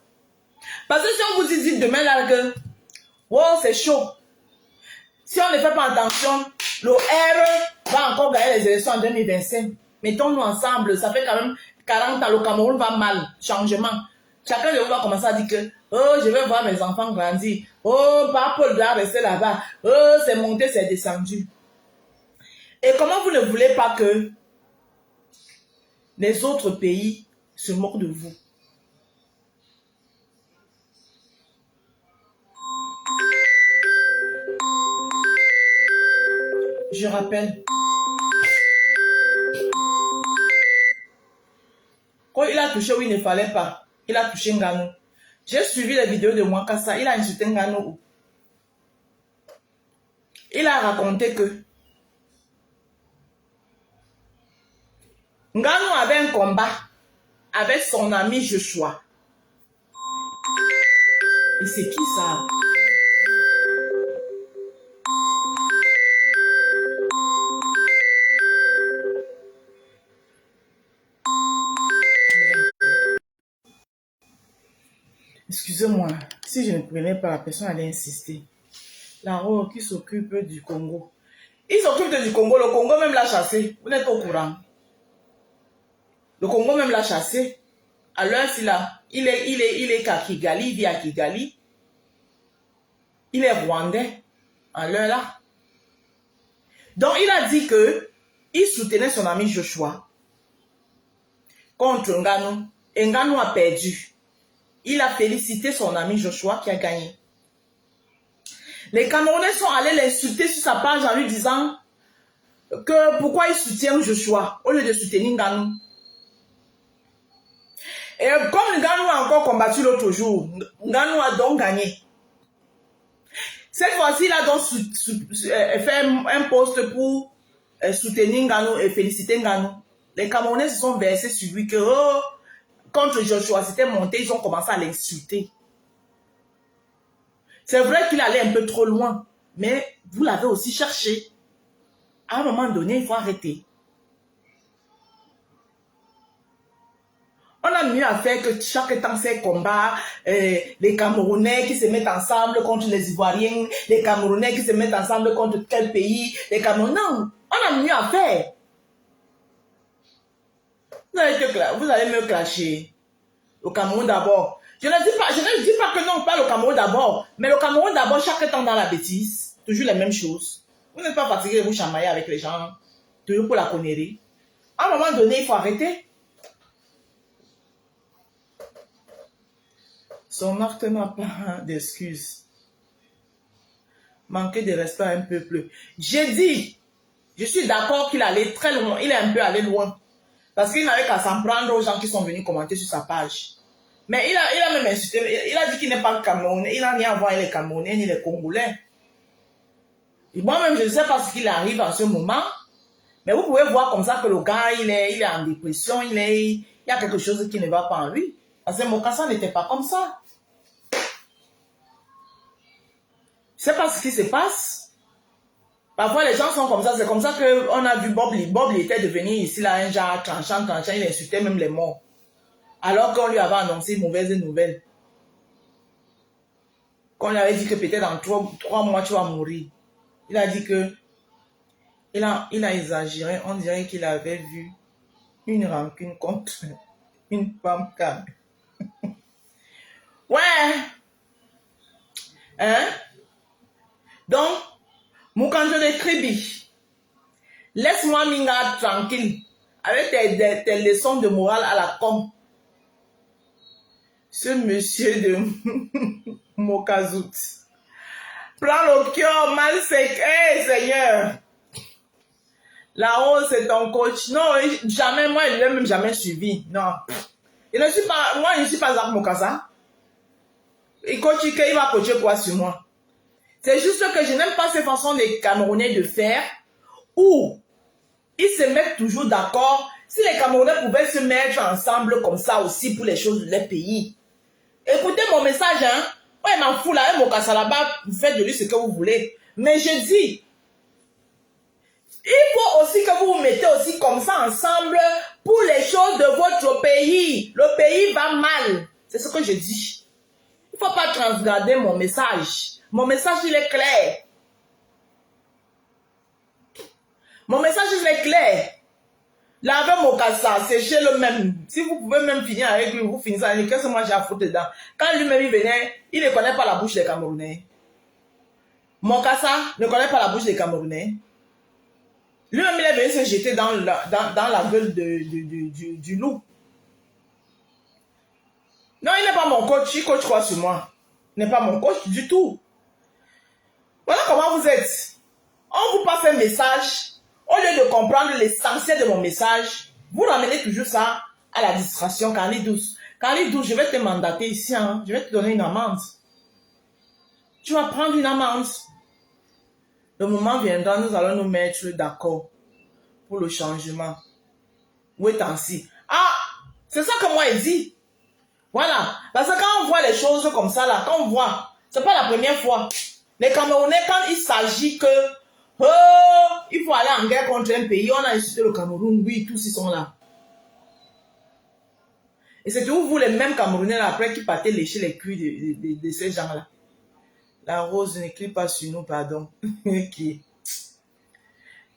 Parce que si on vous dit demain là que, wow, c'est chaud. Si on ne fait pas attention, le R va encore gagner les élections en 2025. Mettons-nous ensemble, ça fait quand même 40 ans, le Cameroun va mal, changement. Chacun de vous va commencer à dire que, oh, je vais voir mes enfants grandir. Oh, papa doit rester là-bas. Oh, c'est monté, c'est descendu. Et comment vous ne voulez pas que les autres pays se moquent de vous? Je rappelle. Quand il a touché où il ne fallait pas, il a touché Nganou. J'ai suivi les vidéos de Mwakasa, il a insulté Nganou. Il a raconté que Nganou avait un combat avec son ami Joshua. Et c'est qui ça? Excusez-moi, si je ne prenais pas, la personne allait insister. Là-haut, qui s'occupe du Congo. Il s'occupe du Congo, le Congo même l'a chassé. Vous n'êtes au courant. Le Congo même l'a chassé. Alors, il est à Kigali, il vit à Kigali. Il est rwandais. Alors là. Donc, il a dit que il soutenait son ami Joshua contre Nganou. Et Nganou a perdu. Il a félicité son ami Joshua qui a gagné. Les Camerounais sont allés l'insulter sur sa page en lui disant que pourquoi il soutient Joshua au lieu de soutenir Nganou. Et comme Nganou a encore combattu l'autre jour, Nganou a donc gagné. Cette fois-ci, il a donc fait un post pour soutenir Nganou et féliciter Nganou. Les Camerounais se sont versés sur lui que oh, contre Joshua, c'était monté, ils ont commencé à l'insulter. C'est vrai qu'il allait un peu trop loin, mais vous l'avez aussi cherché. À un moment donné, il faut arrêter. On a mieux à faire que chaque temps ces combats, les Camerounais qui se mettent ensemble contre les Ivoiriens, les Camerounais qui se mettent ensemble contre quel pays, les Camerounais. Non, on a mieux à faire. Vous allez me clasher. Le Cameroun d'abord. Je ne dis pas que non, pas le Cameroun d'abord, mais le Cameroun d'abord, chaque temps dans la bêtise, toujours les mêmes choses. Vous n'êtes pas fatigué de vous chamailler avec les gens, toujours pour la connerie. À un moment donné, il faut arrêter. Son acte n'a pas d'excuses. Manquer de respect à un peuple. J'ai dit, je suis d'accord qu'il allait très loin, il est un peu allé loin. Parce qu'il n'avait qu'à s'en prendre aux gens qui sont venus commenter sur sa page. Mais il a même insulté, il a dit qu'il n'est pas Camerounais, il n'a rien à voir avec les Camerounais ni les Congolais. Et moi-même, je ne sais pas ce qu'il arrive en ce moment. Mais vous pouvez voir comme ça que le gars, il est en dépression, il y a quelque chose qui ne va pas en lui. Parce que Mwakasa n'était pas comme ça. Je ne sais pas ce qui se passe. Parfois, les gens sont comme ça. C'est comme ça qu'on a vu Bob Lee. Bob Lee était devenu ici, là, un genre tranchant, il insultait même les morts. Alors qu'on lui avait annoncé une mauvaise nouvelle. Qu'on lui avait dit que peut-être dans 3 mois, tu vas mourir. Il a dit que il a exagéré. On dirait qu'il avait vu une rancune contre une femme calme. Ouais. Hein? Donc, Moukanjo de Kribi, laisse-moi Minga tranquille avec tes leçons de morale à la con. Ce monsieur de Mokazout prends le cœur mal sec. Hey, Seigneur. Là-haut, c'est ton coach. Non, jamais, moi, il ne l'a même jamais suivi. Non. Je ne suis pas, moi, je ne suis pas Zach Mokasa. Il coach, il va coacher quoi sur moi? C'est juste que je n'aime pas ces façons des Camerounais de faire où ils se mettent toujours d'accord. Si les Camerounais pouvaient se mettre ensemble comme ça aussi pour les choses de leur pays. Écoutez mon message, hein. Ouais, il m'en fout là, un Mokasa là-bas, vous faites de lui ce que vous voulez. Mais je dis, il faut aussi que vous vous mettez aussi comme ça ensemble pour les choses de votre pays. Le pays va mal. C'est ce que je dis. Il ne faut pas transgarder mon message. Mon message, il est clair. Mon message, il est clair. Lavez mon cassa, séchez le même. Si vous pouvez même finir avec lui, vous finissez avec lui. Qu'est-ce que moi j'ai à foutre dedans? Quand lui-même il venait, il ne connaît pas la bouche des Camerounais. Mon cassa ne connaît pas la bouche des Camerounais. Lui-même, il est venu se jeter dans la gueule du loup. Non, il n'est pas mon coach. Il coach quoi sur moi? Il n'est pas mon coach du tout. Voilà comment vous êtes. On vous passe un message. Au lieu de comprendre l'essentiel de mon message, vous ramenez toujours ça à la distraction. Carly Douce. Carly Douce, je vais te mandater ici. Hein. Je vais te donner une amende. Tu vas prendre une amende. Le moment viendra, nous allons nous mettre d'accord pour le changement. Oui, ainsi. Ah, c'est ça que moi, il dit. Voilà. Parce que quand on voit les choses comme ça, là, quand on voit, c'est pas la première fois. Les Camerounais, quand il s'agit que, oh, il faut aller en guerre contre un pays, on a insulté le Cameroun, oui, tous ils sont là. Et c'est toujours vous, les mêmes Camerounais, là, après, qui partez lécher les culs de ces gens-là. La rose ne crie pas sur nous, pardon. Qui?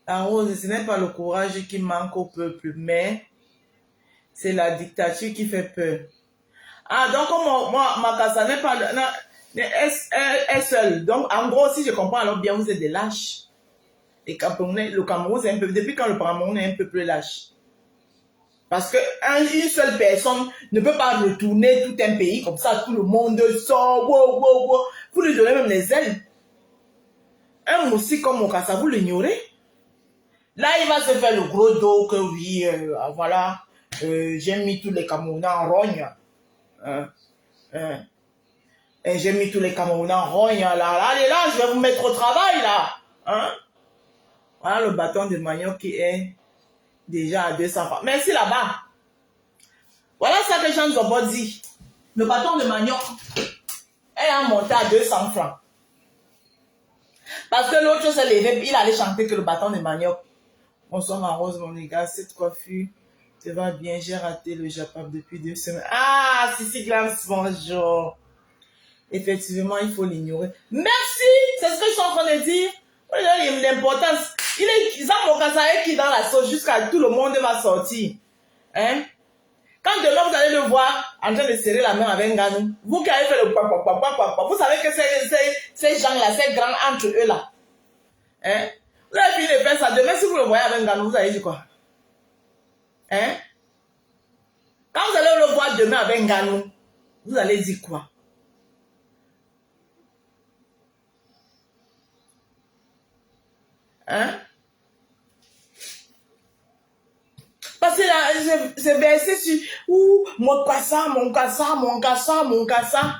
La rose, ce n'est pas le courage qui manque au peuple, mais c'est la dictature qui fait peur. Ah, donc, moi, ma casa n'est pas... est seule. Donc, en gros, si je comprends alors bien, vous êtes des lâches. Les Camerounais, le Cameroun, c'est un peu... Depuis quand le Cameroun est un peu plus lâche? Parce que une seule personne ne peut pas retourner tout un pays comme ça, tout le monde sort, wow, wow, wow. Vous lui donnez même les ailes. Un moustique comme mon casa, vous l'ignorez. Là, il va se faire le gros dos que oui, voilà, j'ai mis tous les Camerounais en rogne. Et j'ai mis tous les Camerounais en rogne. Là, allez là, je vais vous mettre au travail, là. Hein? Voilà le bâton de manioc qui est déjà à 200 francs. Merci là-bas. Voilà ça que Jean Zobo dit. Le bâton de manioc est monté à 200 francs. Parce que l'autre s'est levé, il allait chanter que le bâton de manioc. Bonsoir ma rose, mon gars, cette coiffure te va bien. J'ai raté le Japon depuis 2 semaines. Ah, Sissi Glance, bonjour. Effectivement, il faut l'ignorer. Merci, c'est ce que je suis en train de dire. L'importance. Il est Zach Mokasa qui est dans la sauce jusqu'à tout le monde va sortir. Hein? Quand demain vous allez le voir en train de serrer la main avec Nganou, vous qui avez fait le papa, vous savez que ces gens-là, ces grands entre eux là. Hein? Vous avez fini de faire ça. Demain, si vous le voyez avec Nganou, vous allez dire quoi? Hein? Quand vous allez le voir demain avec Nganou, vous allez dire quoi? Hein? Parce que là, c'est versé sur mon cassa.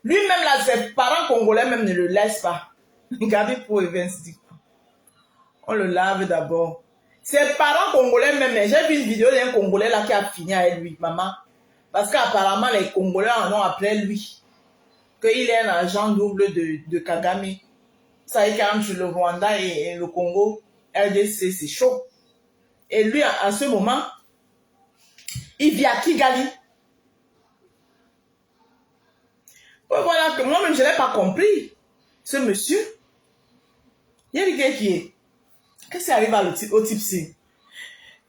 Lui-même, là, ses parents congolais même ne le laissent pas. Regardez pour Evans dit quoi? On le lave d'abord. Ses parents congolais même, j'ai vu une vidéo d'un Congolais là qui a fini avec lui, maman. Parce qu'apparemment, les Congolais en ont appelé lui. Qu'il est un agent double de Kagame. Ça y est, entre le Rwanda et le Congo, RDC, c'est chaud. Et lui, en ce moment, il vit à Kigali. Voilà que moi-même, je n'ai pas compris. Ce monsieur, il y a quelqu'un qui est. Qu'est-ce qui arrive au type-ci?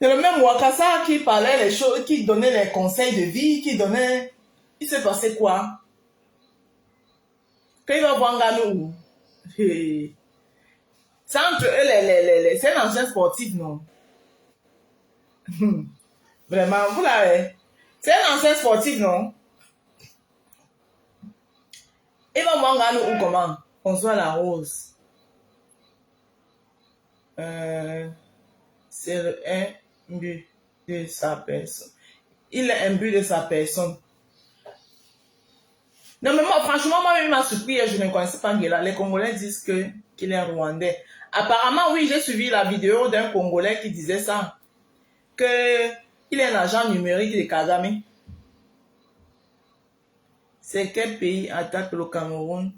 C'est le même Wakasa qui parlait les choses, qui donnait les conseils de vie, qui donnait... Il s'est passé quoi? Quand il va voir Nganou, c'est entre eux, c'est un ancien sportif, non? Vraiment, vous l'avez. C'est un ancien sportif, non? Il va voir Nganou ou comment? François Larose. C'est le but de sa personne. Il est un but de sa personne. Non, mais moi, franchement, moi-même, il m'a surpris. Je ne connaissais pas Ngela. Les Congolais disent qu'il est rwandais. Apparemment, oui, j'ai suivi la vidéo d'un Congolais qui disait ça. qu'il est un agent numérique de Kagame. C'est quel pays attaque le Cameroun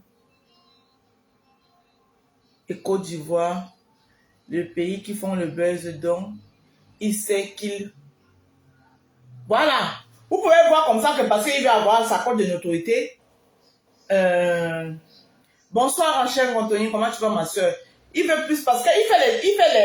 et Côte d'Ivoire, le pays qui font le buzz, donc il sait qu'il... Voilà. Vous pouvez voir comme ça que parce qu'il veut avoir sa cote de notoriété. Bonsoir Rachel Anthony, comment tu vas ma soeur? Il veut plus parce qu'il fait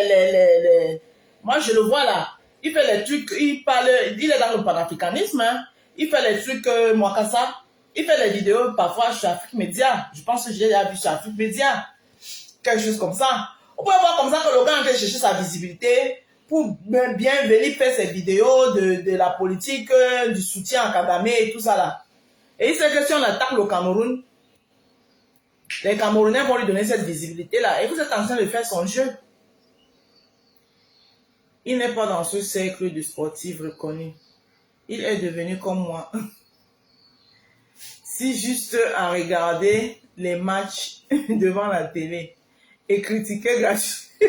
les... Moi je le vois là. Il fait les trucs, il est dans le panafricanisme. Hein. Il fait les trucs Mwakasa. Il fait les vidéos parfois sur Afrique Média. Je pense que j'ai déjà vu sur Afrique Média. Quelque chose comme ça. On peut voir comme ça que le gars veut chercher sa visibilité pour bien venir faire ses vidéos de la politique, du soutien à Kagame et tout ça là. Et il sait que si on attaque le Cameroun, les Camerounais vont lui donner cette visibilité là. Et vous êtes en train de faire son jeu. Il n'est pas dans ce cercle de sportifs reconnus. Il est devenu comme moi. Si juste à regarder les matchs devant la télé et critiquer gratuitement.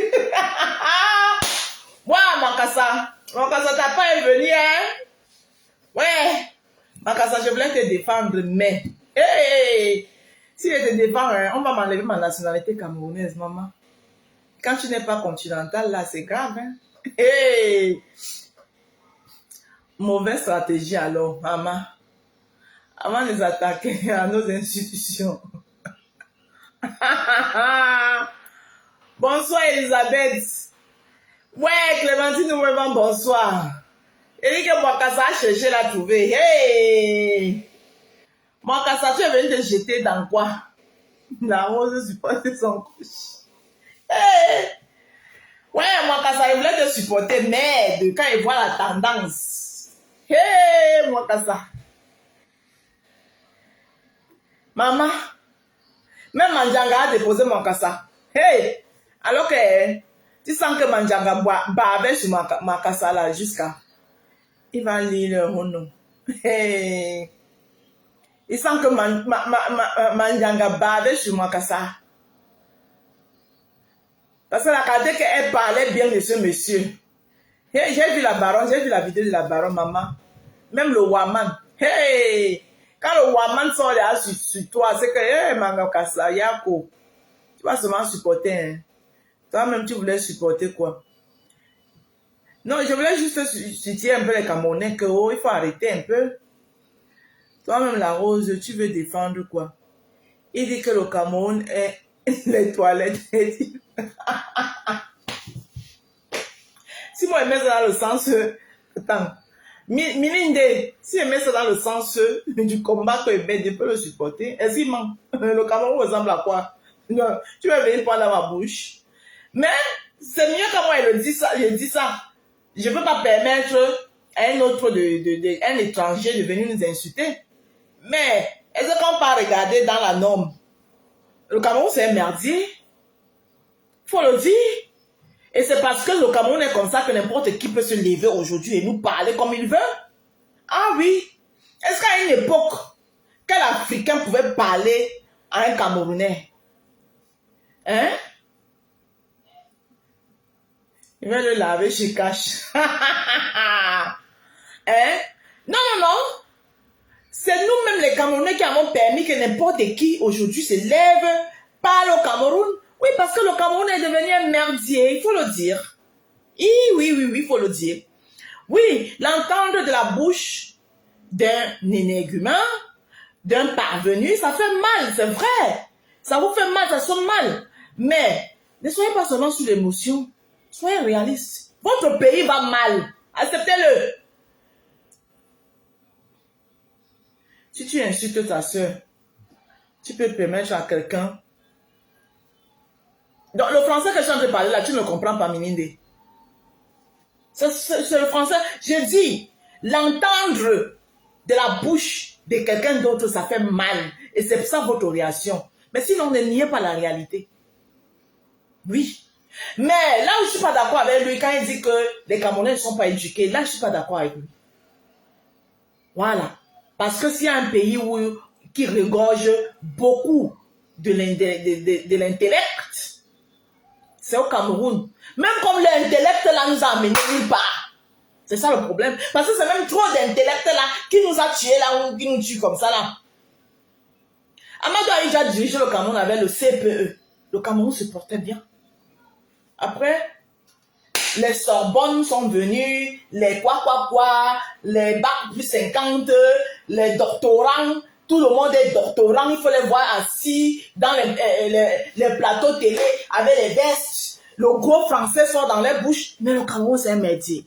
Ouais, Makassa, t'as pas venu, hein? Ouais, Makassa, je voulais te défendre, mais... Hey, si je te défends, hein, on va m'enlever ma nationalité camerounaise, maman. Quand tu n'es pas continental, là, c'est grave, hein? Hey! Mauvaise stratégie, alors, maman. Avant de les attaquer à nos institutions. Bonsoir, Elisabeth. Ouais, Clémentine Nouveau, bonsoir. Eric Mwakasa a cherché la trouver. Hey! Mwakasa, tu es venu te jeter dans quoi? La rose supporter son couche. Hey! Ouais, Mwakasa, il voulait te supporter, mais quand il voit la tendance. Hey, Mwakasa. Maman, même Manjanga a déposé Mwakasa. Hey! Alors que tu sens que Manjanga bavait sur Mwakasa là jusqu'à... Il va lire le nom. Hey! Il sent que Manjanga bavait sur Mwakasa. Parce que la cadette qu'elle parlait bien de ce monsieur. Hey, j'ai vu la baronne, j'ai vu la vidéo de la baronne, maman. Même le Waman. Hey! Quand le Waman sort là sur toi, c'est que, hey, Mwakasa, Yako. Tu vas seulement supporter, hein. Toi-même, tu voulais supporter quoi? Non, je voulais juste soutenir un peu les Camerounais que, oh, il faut arrêter un peu. Toi-même, la rose, tu veux défendre quoi? Il dit que le Cameroun est les toilettes. Si moi, je mets ça dans le sens... Attends. Milinde, si je mets ça dans le sens du combat que je peux le supporter, est-ce qu'il ment? Le Cameroun ressemble à quoi? Non, tu vas venir prendre dans ma bouche. Mais c'est mieux que moi, je dis ça. Je ne peux pas permettre à un autre, un étranger de venir nous insulter. Mais est-ce qu'on peut regarder dans la norme? Le Cameroun, c'est un merdier. Il faut le dire. Et c'est parce que le Cameroun est comme ça que n'importe qui peut se lever aujourd'hui et nous parler comme il veut. Ah oui. Est-ce qu'à une époque, quel Africain pouvait parler à un Camerounais? Hein? Il va le laver chez Cash. Hein? Non, non, non. C'est nous-mêmes les Camerounais qui avons permis que n'importe qui aujourd'hui se lève, parle au Cameroun. Oui, parce que le Cameroun est devenu un merdier, il faut le dire. Oui, il faut le dire. Oui, l'entendre de la bouche d'un énéghumain, d'un parvenu, ça fait mal, c'est vrai. Ça vous fait mal, ça sonne mal. Mais ne soyez pas seulement sous l'émotion. Soyez réaliste. Votre pays va mal. Acceptez-le. Si tu insultes ta soeur, tu peux permettre à quelqu'un. Donc, le français que je suis en train de parler là, tu ne comprends pas, Mininde. C'est le français. Je dis, l'entendre de la bouche de quelqu'un d'autre, ça fait mal. Et c'est ça votre réaction. Mais sinon, ne niez pas la réalité. Oui. Mais là où je ne suis pas d'accord avec lui, quand il dit que les Camerounais ne sont pas éduqués, là, je ne suis pas d'accord avec lui. Voilà. Parce que s'il y a un pays qui regorge beaucoup de l'intellect, c'est au Cameroun. Même comme l'intellect là nous a amené nulle part. C'est ça le problème. Parce que c'est même trop d'intellect là qui nous a tués là, ou qui nous tue comme ça là. Amadou a déjà dirigé le Cameroun avec le CPE. Le Cameroun se portait bien. Après, les Sorbonnes sont venus, les les bac plus 50, les doctorants, tout le monde est doctorant, il faut les voir assis dans les plateaux télé avec les vestes. Le gros français sort dans les bouches, mais le Cameroun c'est un métier.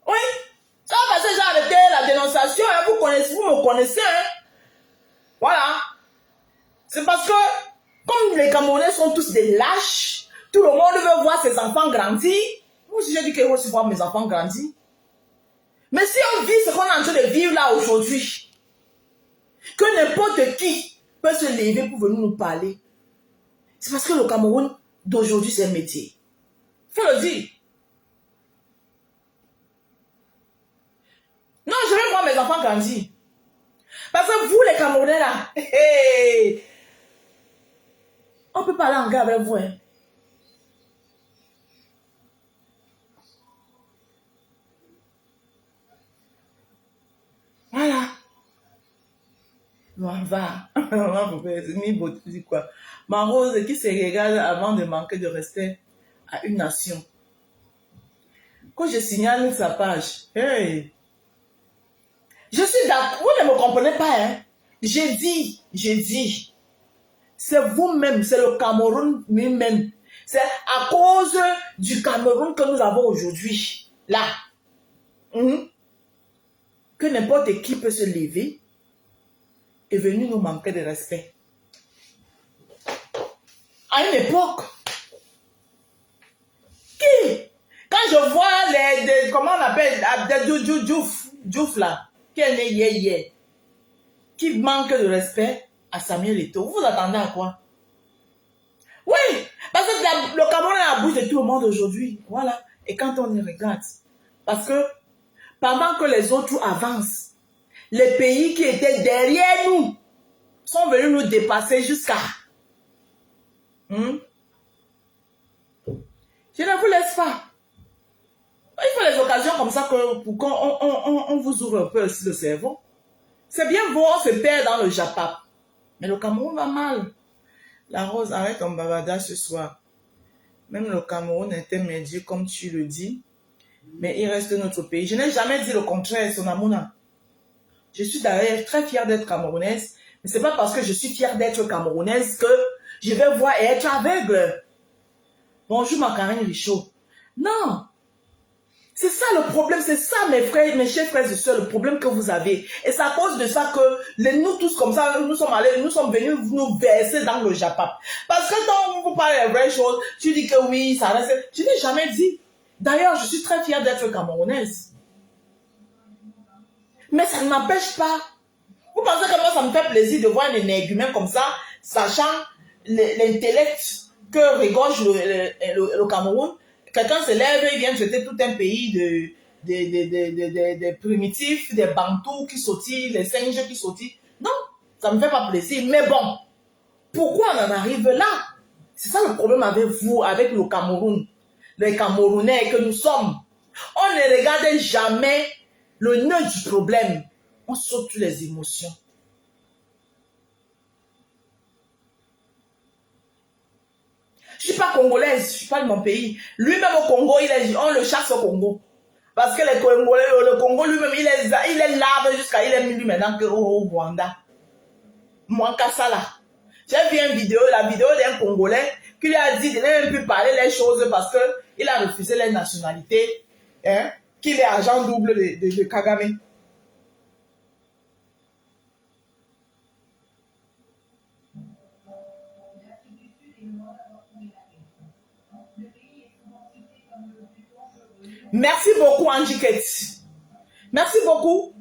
Oui, ça va passer, j'ai arrêté la dénonciation, hein, vous me connaissez. Hein. Voilà. C'est parce que, comme les Camerounais sont tous des lâches, tout le monde veut voir ses enfants grandir. Moi aussi, j'ai dit que je veux aussi voir mes enfants grandir. Mais si on vit ce qu'on est en train de vivre là aujourd'hui, que n'importe qui peut se lever pour venir nous parler, c'est parce que le Cameroun d'aujourd'hui, c'est un métier. Il faut le dire. Non, je veux voir mes enfants grandir. Parce que vous, les Camerounais là, on peut parler en gars avec vous. Hein. Voilà. On va. Ma Rose qui se regarde avant de manquer de respect à une nation. Quand je signale sa page, hey. Je suis d'accord. Vous ne me comprenez pas, hein? J'ai dit. C'est vous-même, c'est le Cameroun lui-même. C'est à cause du Cameroun que nous avons aujourd'hui. Là. Que n'importe qui peut se lever et venir nous manquer de respect. À une époque, quand je vois comment on appelle, Diouf là, qui est né hier, qui manque de respect à Samuel Eto'o, vous attendez à quoi? Oui, parce que le Cameroun est à la bouche de tout le monde aujourd'hui. Voilà. Et quand on y regarde, parce que pendant que les autres avancent, les pays qui étaient derrière nous sont venus nous dépasser jusqu'à... Je ne vous laisse pas. Il faut les occasions comme ça pour qu'on vous ouvre un peu aussi le cerveau. C'est bien beau, on se perd dans le Japap. Mais le Cameroun va mal. La Rose, arrête ton bavardage ce soir. Même le Cameroun intermédiaire, comme tu le dis. Mais il reste notre pays. Je n'ai jamais dit le contraire, Sonamouna. Je suis d'ailleurs très fière d'être camerounaise. Mais ce n'est pas parce que je suis fière d'être camerounaise que je vais voir et être aveugle. Bonjour ma Karine Richaud. Non. C'est ça le problème, c'est ça mes frères, mes chers frères et sœurs, le problème que vous avez. Et c'est à cause de ça que nous tous comme ça, nous sommes venus nous verser dans le Japap. Parce que quand vous parlez des vraies choses, tu dis que oui, ça reste. Je n'ai jamais dit. D'ailleurs, je suis très fière d'être camerounaise. Mais ça ne m'empêche pas. Vous pensez que moi, ça me fait plaisir de voir un énergumène comme ça, sachant l'intellect que regorge le Cameroun. Quelqu'un se lève et vient traiter tout un pays de primitifs, des bantous qui sautent, les singes qui sautent. Non, ça ne me fait pas plaisir. Mais bon, pourquoi on en arrive là? C'est ça le problème avec vous, avec le Cameroun. Les Camerounais que nous sommes. On ne regarde jamais le nœud du problème. On saute toutes les émotions. Je ne suis pas congolaise, je ne suis pas de mon pays. Lui-même au Congo, on le chasse au Congo. Parce que les Congolais, le Congo lui-même, il est lave jusqu'à il est mis maintenant au Rwanda. Moi, ça là. J'ai vu une vidéo, la vidéo d'un Congolais qui lui a dit de ne même plus parler les choses parce que il a refusé la nationalité, hein, qu'il est agent double de Kagame. Merci beaucoup, Angie Kate. Merci beaucoup.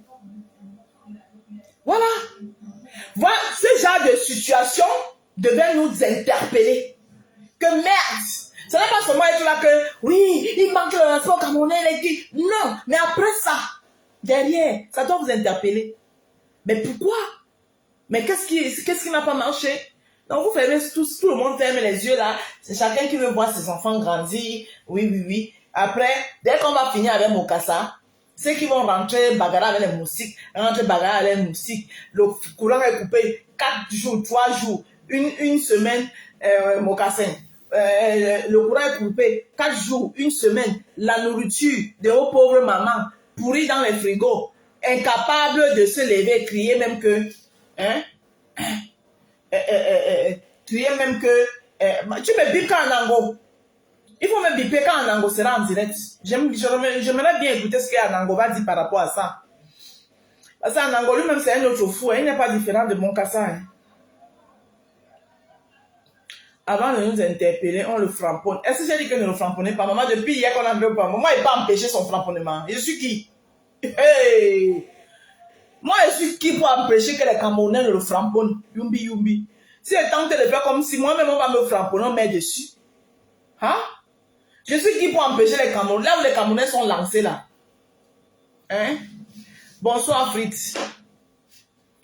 Voilà. Voilà, ce genre de situation devait nous interpeller. Que merde. Ce n'est pas seulement être là que, oui, il manque le rapport camerounais. Non, mais après ça, derrière, ça doit vous interpeller. Mais pourquoi? Mais qu'est-ce qui n'a pas marché? Donc vous fermez tout le monde ferme les yeux là. C'est chacun qui veut voir ses enfants grandir. Oui, oui, oui. Après, dès qu'on va finir avec Mokassa, ceux qui vont rentrer bagarre avec les moustiques, rentrer bagarre avec les moustiques, le courant est coupé 4 jours, 3 jours, une semaine, Mokassin. Le courant est coupé 4 jours, une semaine, la nourriture de vos pauvres mamans pourrie dans les frigos, incapable de se lever, crier même que, hein, crier même que, tu me bipes quand en ango. Il faut me biper quand Anango sera en direct. J'aimerais bien écouter ce qu'Anango va dire par rapport à ça. Parce qu'Anango lui-même c'est un autre fou. Hein. Il n'est pas différent de Monkassa. Hein. Avant de nous interpeller, on le framponne. Est-ce que j'ai dit que ne le framponnez pas? Maman, depuis hier qu'on a vu pas. Maman n'est pas empêché son framponnement. Je suis qui? Hey! Moi, je suis qui pour empêcher que les Camerounais ne le framponnent? Yumbi, yumbi. Si elle tente de le faire comme si moi-même on va me framponner, on met dessus. Hein? Je suis qui pour empêcher les Camerounais? Là où les Camerounais sont lancés là. Hein? Bonsoir Fritz.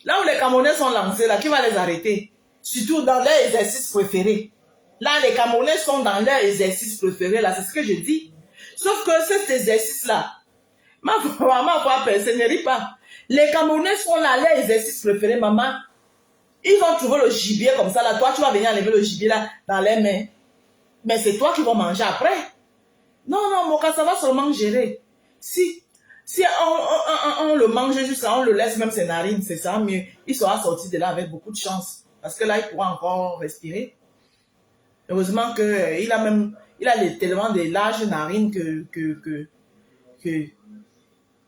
Là où les Camerounais sont lancés là, qui va les arrêter? Surtout dans leur exercice préféré. Là, les Camerounais sont dans leur exercice préféré là, c'est ce que je dis. Sauf que cet exercice là, ma foi, personne ne rit pas. Les Camerounais sont là, leur exercice préféré, maman. Ils ont trouvé le gibier comme ça là. Toi, tu vas venir enlever le gibier là dans les mains. Mais c'est toi qui vas manger après. Non, non, Mokassa va seulement gérer. Si on le mange juste, on le laisse même ses narines, c'est ça mieux. Il sera sorti de là avec beaucoup de chance. Parce que là, il pourra encore respirer. Heureusement qu'il a tellement de larges narines que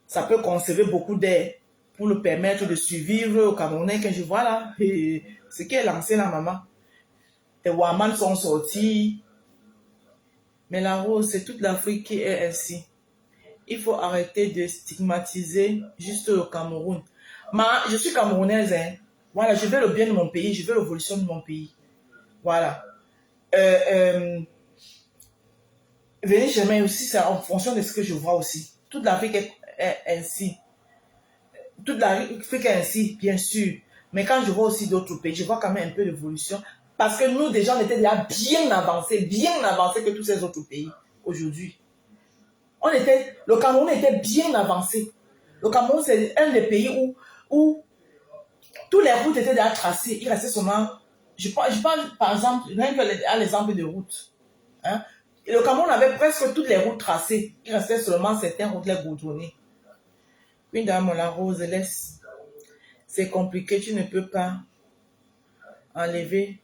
ça peut conserver beaucoup d'air pour le permettre de survivre au Camerounais que je vois là. Et ce qui est lancé là, maman. Les Ouamans sont sortis. Mais la rose, c'est toute l'Afrique qui est ainsi. Il faut arrêter de stigmatiser juste le Cameroun. Je suis camerounaise, hein. Voilà, je veux le bien de mon pays, je veux l'évolution de mon pays. Voilà. Venez jamais aussi, c'est en fonction de ce que je vois aussi. Toute l'Afrique est ainsi. Toute l'Afrique est ainsi, bien sûr. Mais quand je vois aussi d'autres pays, je vois quand même un peu d'évolution. Parce que nous, déjà, on était déjà bien avancés que tous ces autres pays aujourd'hui. Le Cameroun était bien avancé. Le Cameroun, c'est un des pays où toutes les routes étaient déjà tracées. Il restait seulement, je parle par exemple, rien que l'exemple de routes. Hein? Et le Cameroun avait presque toutes les routes tracées. Il restait seulement certaines routes les goudronnées. Une dame, la rose, laisse. C'est compliqué, tu ne peux pas enlever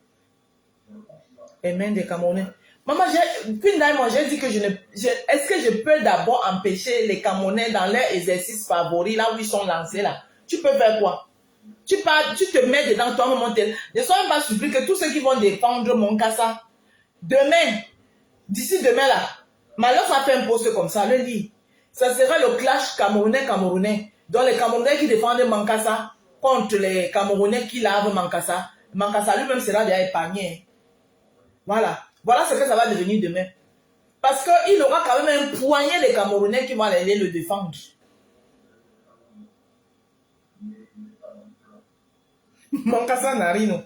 les mains des Camerounais. Maman, j'ai dit que est-ce que je peux d'abord empêcher les Camerounais dans leur exercice favori, là où ils sont lancés là? Tu peux faire quoi? Tu te mets dedans toi-même. Ne sois pas surpris que tous ceux qui vont défendre Monkassa, d'ici demain là, Malos a fait un post comme ça, le lit. Ça sera le clash Camerounais. Donc les Camerounais qui défendent Monkassa contre les Camerounais qui lavent Monkassa. Monkassa lui-même sera déjà épargné. Voilà. Voilà ce que ça va devenir demain. Parce qu'il aura quand même un poignet de Camerounais qui vont aller le défendre. Monkassa Narino.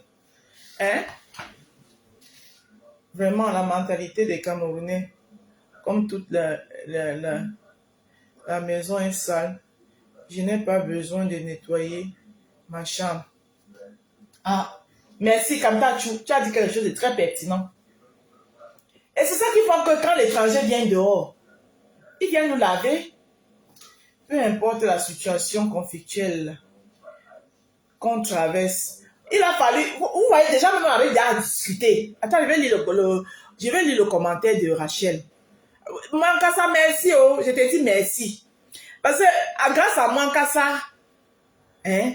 Hein? Vraiment, la mentalité des Camerounais, comme toute la maison est sale, je n'ai pas besoin de nettoyer ma chambre. Ah, merci Kamta, tu as dit quelque chose de très pertinent. Et c'est ça qui fait que quand l'étranger vient dehors, il vient nous laver. Peu importe la situation conflictuelle qu'on traverse. Il a fallu, vous voyez déjà, même on arrive à discuter. Attends, je vais lire le commentaire de Rachel. Mwankasa, merci, oh. Je te dis merci. Parce que grâce à Mwankasa, hein,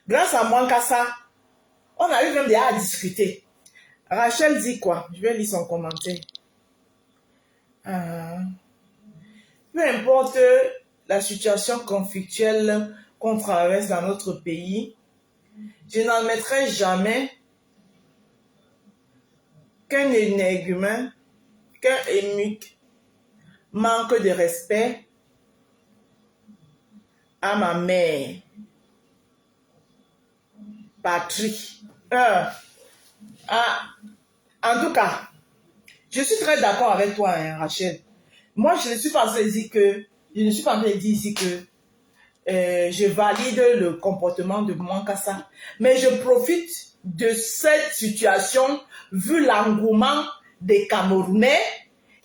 grâce à Mwankasa, on arrive même déjà à discuter. Rachel dit quoi? Je vais lire son commentaire. Peu importe la situation conflictuelle qu'on traverse dans notre pays, je n'admettrai jamais qu'un énergumène, qu'un émuque manque de respect à ma mère, patrie. En tout cas, je suis très d'accord avec toi, hein, Rachel. Moi, je ne suis pas en train de dire ici que je valide le comportement de Mwankasa, mais je profite de cette situation vu l'engouement des Camerounais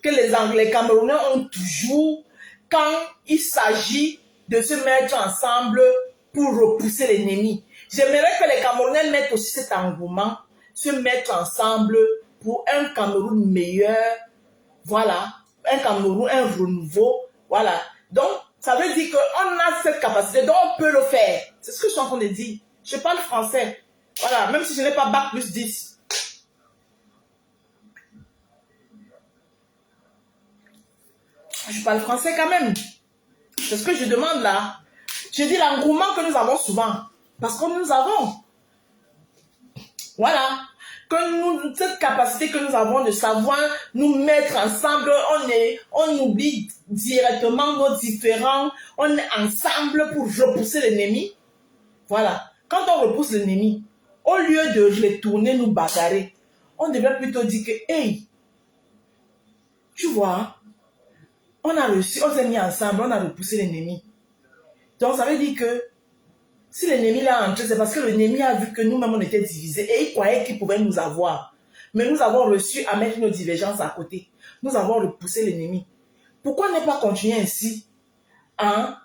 que les Camerounais ont toujours quand il s'agit de se mettre ensemble pour repousser l'ennemi. J'aimerais que les Camerounais mettent aussi cet engouement, se mettre ensemble pour un Cameroun meilleur, voilà, un Cameroun, un renouveau, voilà. Donc, ça veut dire qu'on a cette capacité, donc on peut le faire. C'est ce que je suis en train de dire. Je parle français, voilà, même si je n'ai pas bac plus 10. Je parle français quand même. C'est ce que je demande là. Je dis l'engouement que nous avons souvent. Parce que nous avons. Voilà. Cette capacité que nous avons de savoir nous mettre ensemble, on oublie directement nos différends, on est ensemble pour repousser l'ennemi. Voilà. Quand on repousse l'ennemi, au lieu de retourner nous bagarrer, on devrait plutôt dire que, hey, tu vois, on s'est mis ensemble, on a repoussé l'ennemi. Donc ça veut dire que si l'ennemi l'a entré, c'est parce que l'ennemi a vu que nous-mêmes on était divisés et il croyait qu'il pouvait nous avoir. Mais nous avons reçu à mettre nos divergences à côté. Nous avons repoussé l'ennemi. Pourquoi ne pas continuer ainsi en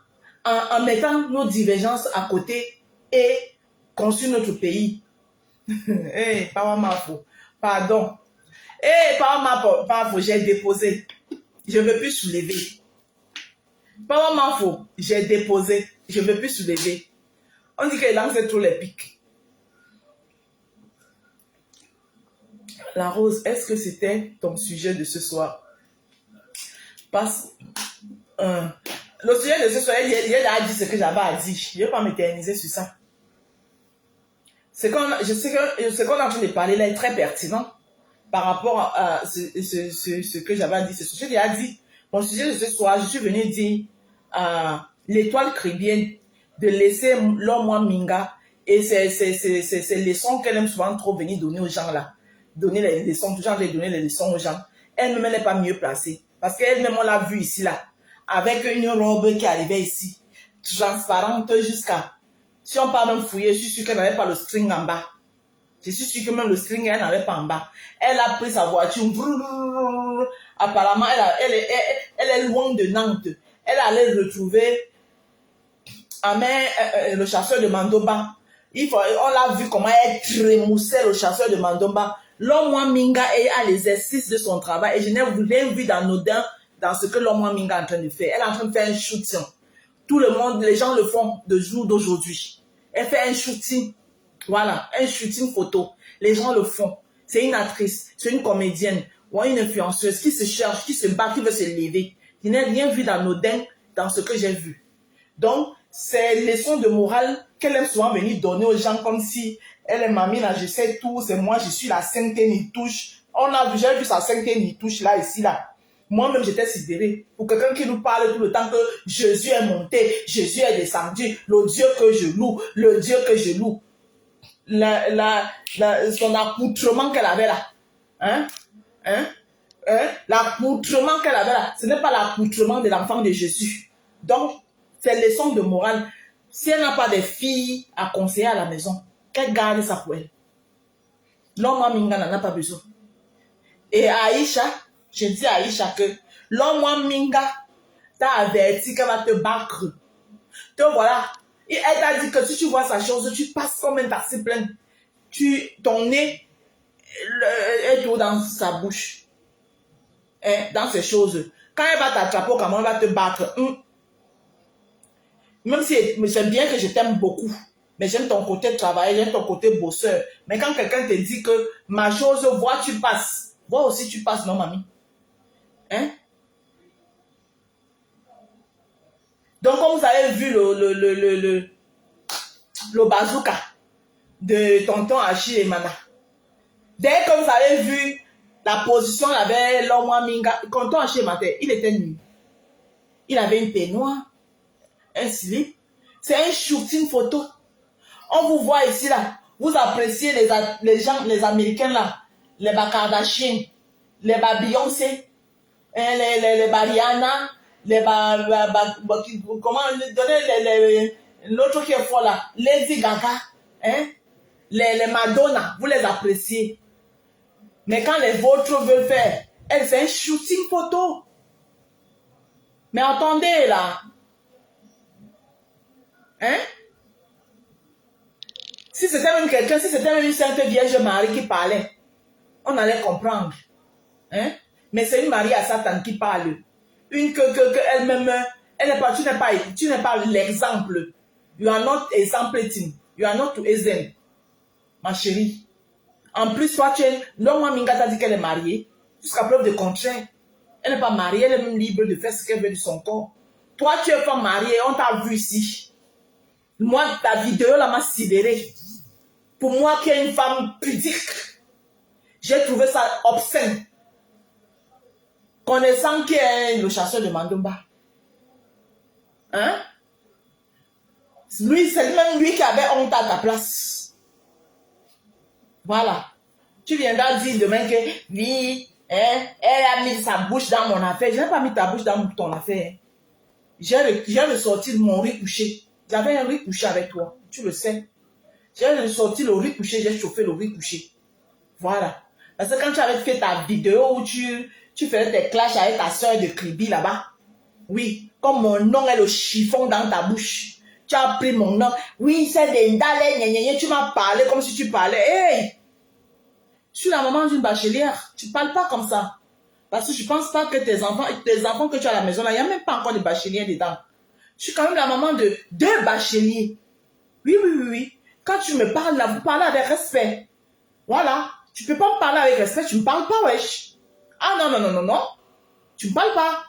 mettant nos divergences à côté et construire notre pays? Hey, Papa Mafo, pardon. Hey, Papa Mafo, j'ai déposé. Je ne veux plus soulever. Papa Mafo, j'ai déposé. Je ne veux plus soulever. On dit qu'il lance trop les pics. La Rose, est-ce que c'était ton sujet de ce soir? Le sujet de ce soir, il a dit ce que j'avais à dire. Je ne vais pas m'éterniser sur ça. Ce qu'on est en train de parler là est très pertinent par rapport à ce que j'avais à dire. Ce sujet, il a dit, mon sujet de ce soir, je suis venu dire à l'étoile caribéenne de laisser l'homme Minga et ces leçons qu'elle aime souvent trop venir donner aux gens là. Donner les leçons, toujours donner les leçons aux gens. Elle-même, elle n'est pas mieux placée. Parce qu'elle-même, on l'a vu ici là, avec une robe qui arrivait ici, transparente jusqu'à... Si on parle même fouiller, je suis sûre qu'elle n'avait pas le string en bas. Je suis sûre que même le string, elle n'avait pas en bas. Elle a pris sa voiture. Apparemment, elle est loin de Nantes. Elle allait retrouver le chasseur de Mandomba. On l'a vu comment elle trémoussait le chasseur de Mandomba. L'homme Minga a l'exercice de son travail et je n'ai rien vu d'anodin dans ce que l'homme Minga est en train de faire. Elle est en train de faire un shooting. Tout le monde, les gens le font de jour d'aujourd'hui. Elle fait un shooting. Voilà, un shooting photo. Les gens le font. C'est une actrice, c'est une comédienne ou une influenceuse qui se cherche, qui se bat, qui veut se lever. Je n'ai rien vu d'anodin dans ce que j'ai vu. Donc, c'est une leçon de morale qu'elle aime souvent venir donner aux gens comme si elle est mamie là, je sais tout, c'est moi, je suis la cinquième nitouche. J'ai vu sa cinquième nitouche là, ici, là. Moi-même, j'étais sidérée. Pour quelqu'un qui nous parle tout le temps que Jésus est monté, Jésus est descendu, le Dieu que je loue, le Dieu que je loue. Son accoutrement qu'elle avait là. L'accoutrement qu'elle avait là, ce n'est pas l'accoutrement de l'enfant de Jésus. Donc, c'est leçon de morale. Si elle n'a pas de filles à conseiller à la maison, qu'elle garde ça pour elle. L'homme Minga n'en a pas besoin. Et Aïcha, je dis à Aïcha que l'homme Minga t'a averti qu'elle va te battre. Donc voilà, et elle t'a dit que si tu vois sa chose, tu passes comme un taxi plein. Ton nez est tout dans sa bouche. hein, dans ces choses. Quand elle va t'attraper au Cameroun, elle va te battre. Même si j'aime bien que je t'aime beaucoup, mais j'aime ton côté travailleur, j'aime ton côté bosseur. Mais quand quelqu'un te dit que ma chose, vois, tu passes. Vois aussi, tu passes, non, mamie? Hein? Donc, comme vous avez vu le bazooka de tonton Achille et Mana, dès que vous avez vu la position avec l'homme Minga, tonton Achille et Mana, il était nu. Il avait une peignoir, un slip. C'est un shooting photo. On vous voit ici, là. Vous appréciez les gens, les Américains, là. Les Kardashian, les Beyoncé, les Rihanna, comment donner l'autre qui est fort, là. Lady Gaga, hein? Les Madonna, vous les appréciez. Mais quand les vôtres veulent faire, c'est un shooting photo. Mais attendez, là. Hein? Si c'était même quelqu'un, si c'était même une sainte Vierge Marie qui parlait, on allait comprendre. Hein? Mais c'est une Marie à Satan qui parle. Une que elle-même, tu n'es pas l'exemple. You are not exemplating. You are not to exempt. Ma chérie. En plus, toi, l'homme Minga t'a dit qu'elle est mariée. Jusqu'à preuve de contraire. Elle n'est pas mariée, elle est même libre de faire ce qu'elle veut de son corps. Toi, tu es pas mariée, on t'a vu ici. Moi, ta vidéo là m'a sidéré. Pour moi qui est une femme pudique, j'ai trouvé ça obscène. Connaissant qui est le chasseur de Mandumba. Hein? Lui, c'est même lui qui avait honte à ta place. Voilà. Tu viendras dire demain que oui, hein, elle a mis sa bouche dans mon affaire. Je n'ai pas mis ta bouche dans ton affaire. J'ai ressorti mon riz couché. J'avais un riz couché avec toi. Tu le sais. J'ai ressorti le riz couché, j'ai chauffé le riz couché. Voilà. Parce que quand tu avais fait ta vidéo où tu faisais tes clashs avec ta soeur de Kribi là-bas, oui, comme mon nom est le chiffon dans ta bouche, tu as pris mon nom. Oui, c'est des tu m'as parlé comme si tu parlais. Hey! Je suis la maman d'une bachelière. Tu ne parles pas comme ça. Parce que je ne pense pas que tes enfants que tu as à la maison là, il n'y a même pas encore de bacheliers dedans. Je suis quand même la maman de 2 bacheliers. Oui. Quand tu me parles là, vous parlez avec respect. Voilà. Tu ne peux pas me parler avec respect, tu ne me parles pas, wesh. Ah non. Tu ne me parles pas.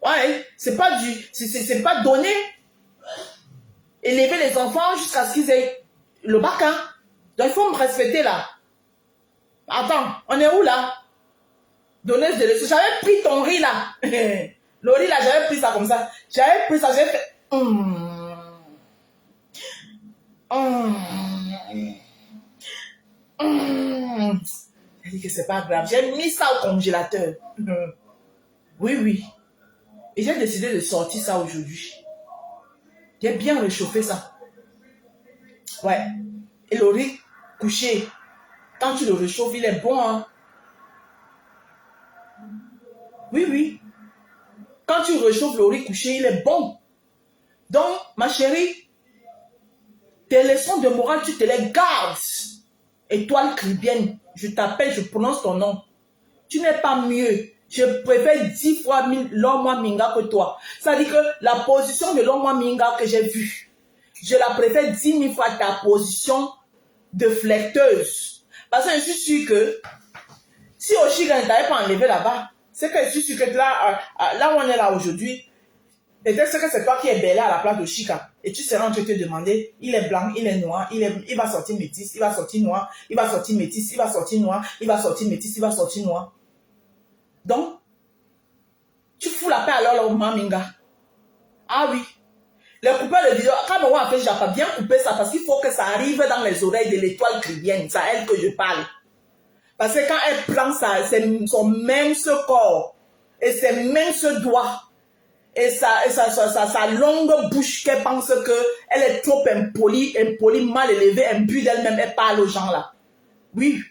Ouais, c'est pas donné. Élever les enfants jusqu'à ce qu'ils aient le bac, hein. Donc il faut me respecter là. Attends, on est où là? Donneuse de leçons. J'avais pris ton riz là. Le riz là, j'avais pris ça comme ça. J'avais pris ça, j'avais fait. J'ai dit que c'est pas grave. J'ai mis ça au congélateur. Oui. Et j'ai décidé de sortir ça aujourd'hui. J'ai bien réchauffé ça. Ouais. Et le riz couché, quand tu le réchauffes, il est bon, hein. Oui. Quand tu réchauffes le riz couché, il est bon. Donc, ma chérie, tes leçons de morale, tu te les gardes. Étoile Kribienne, je t'appelle, je prononce ton nom. Tu n'es pas mieux. Je préfère 10 fois l'homme Minga que toi. Ça dit que la position de l'homme Minga que j'ai vue, je la préfère 10 000 fois ta position de flecteuse. Parce que je suis sûre que si Oshiga ne t'avait pas enlevé là-bas, c'est que je suis sûre que là où on est là aujourd'hui, peut-être que c'est toi qui es belle à la place de Chica. Et tu seras en train de te demander, il est blanc, il est noir, il va sortir métis, il va sortir noir, il va sortir métis, il va sortir noir, il va sortir métis, il va sortir noir. Donc, tu fous la paix alors, le Maminga. Ah oui. Les coupeurs de vidéo, quand on a fait, j'ai pas bien coupé ça parce qu'il faut que ça arrive dans les oreilles de l'étoile Kribienne. C'est à elle que je parle. Parce que quand elle prend ça, c'est son mince corps et ses minces doigts et sa longue bouche qu'elle pense qu'elle est trop impolie, mal élevée, imbue d'elle-même, elle parle aux gens là. Oui,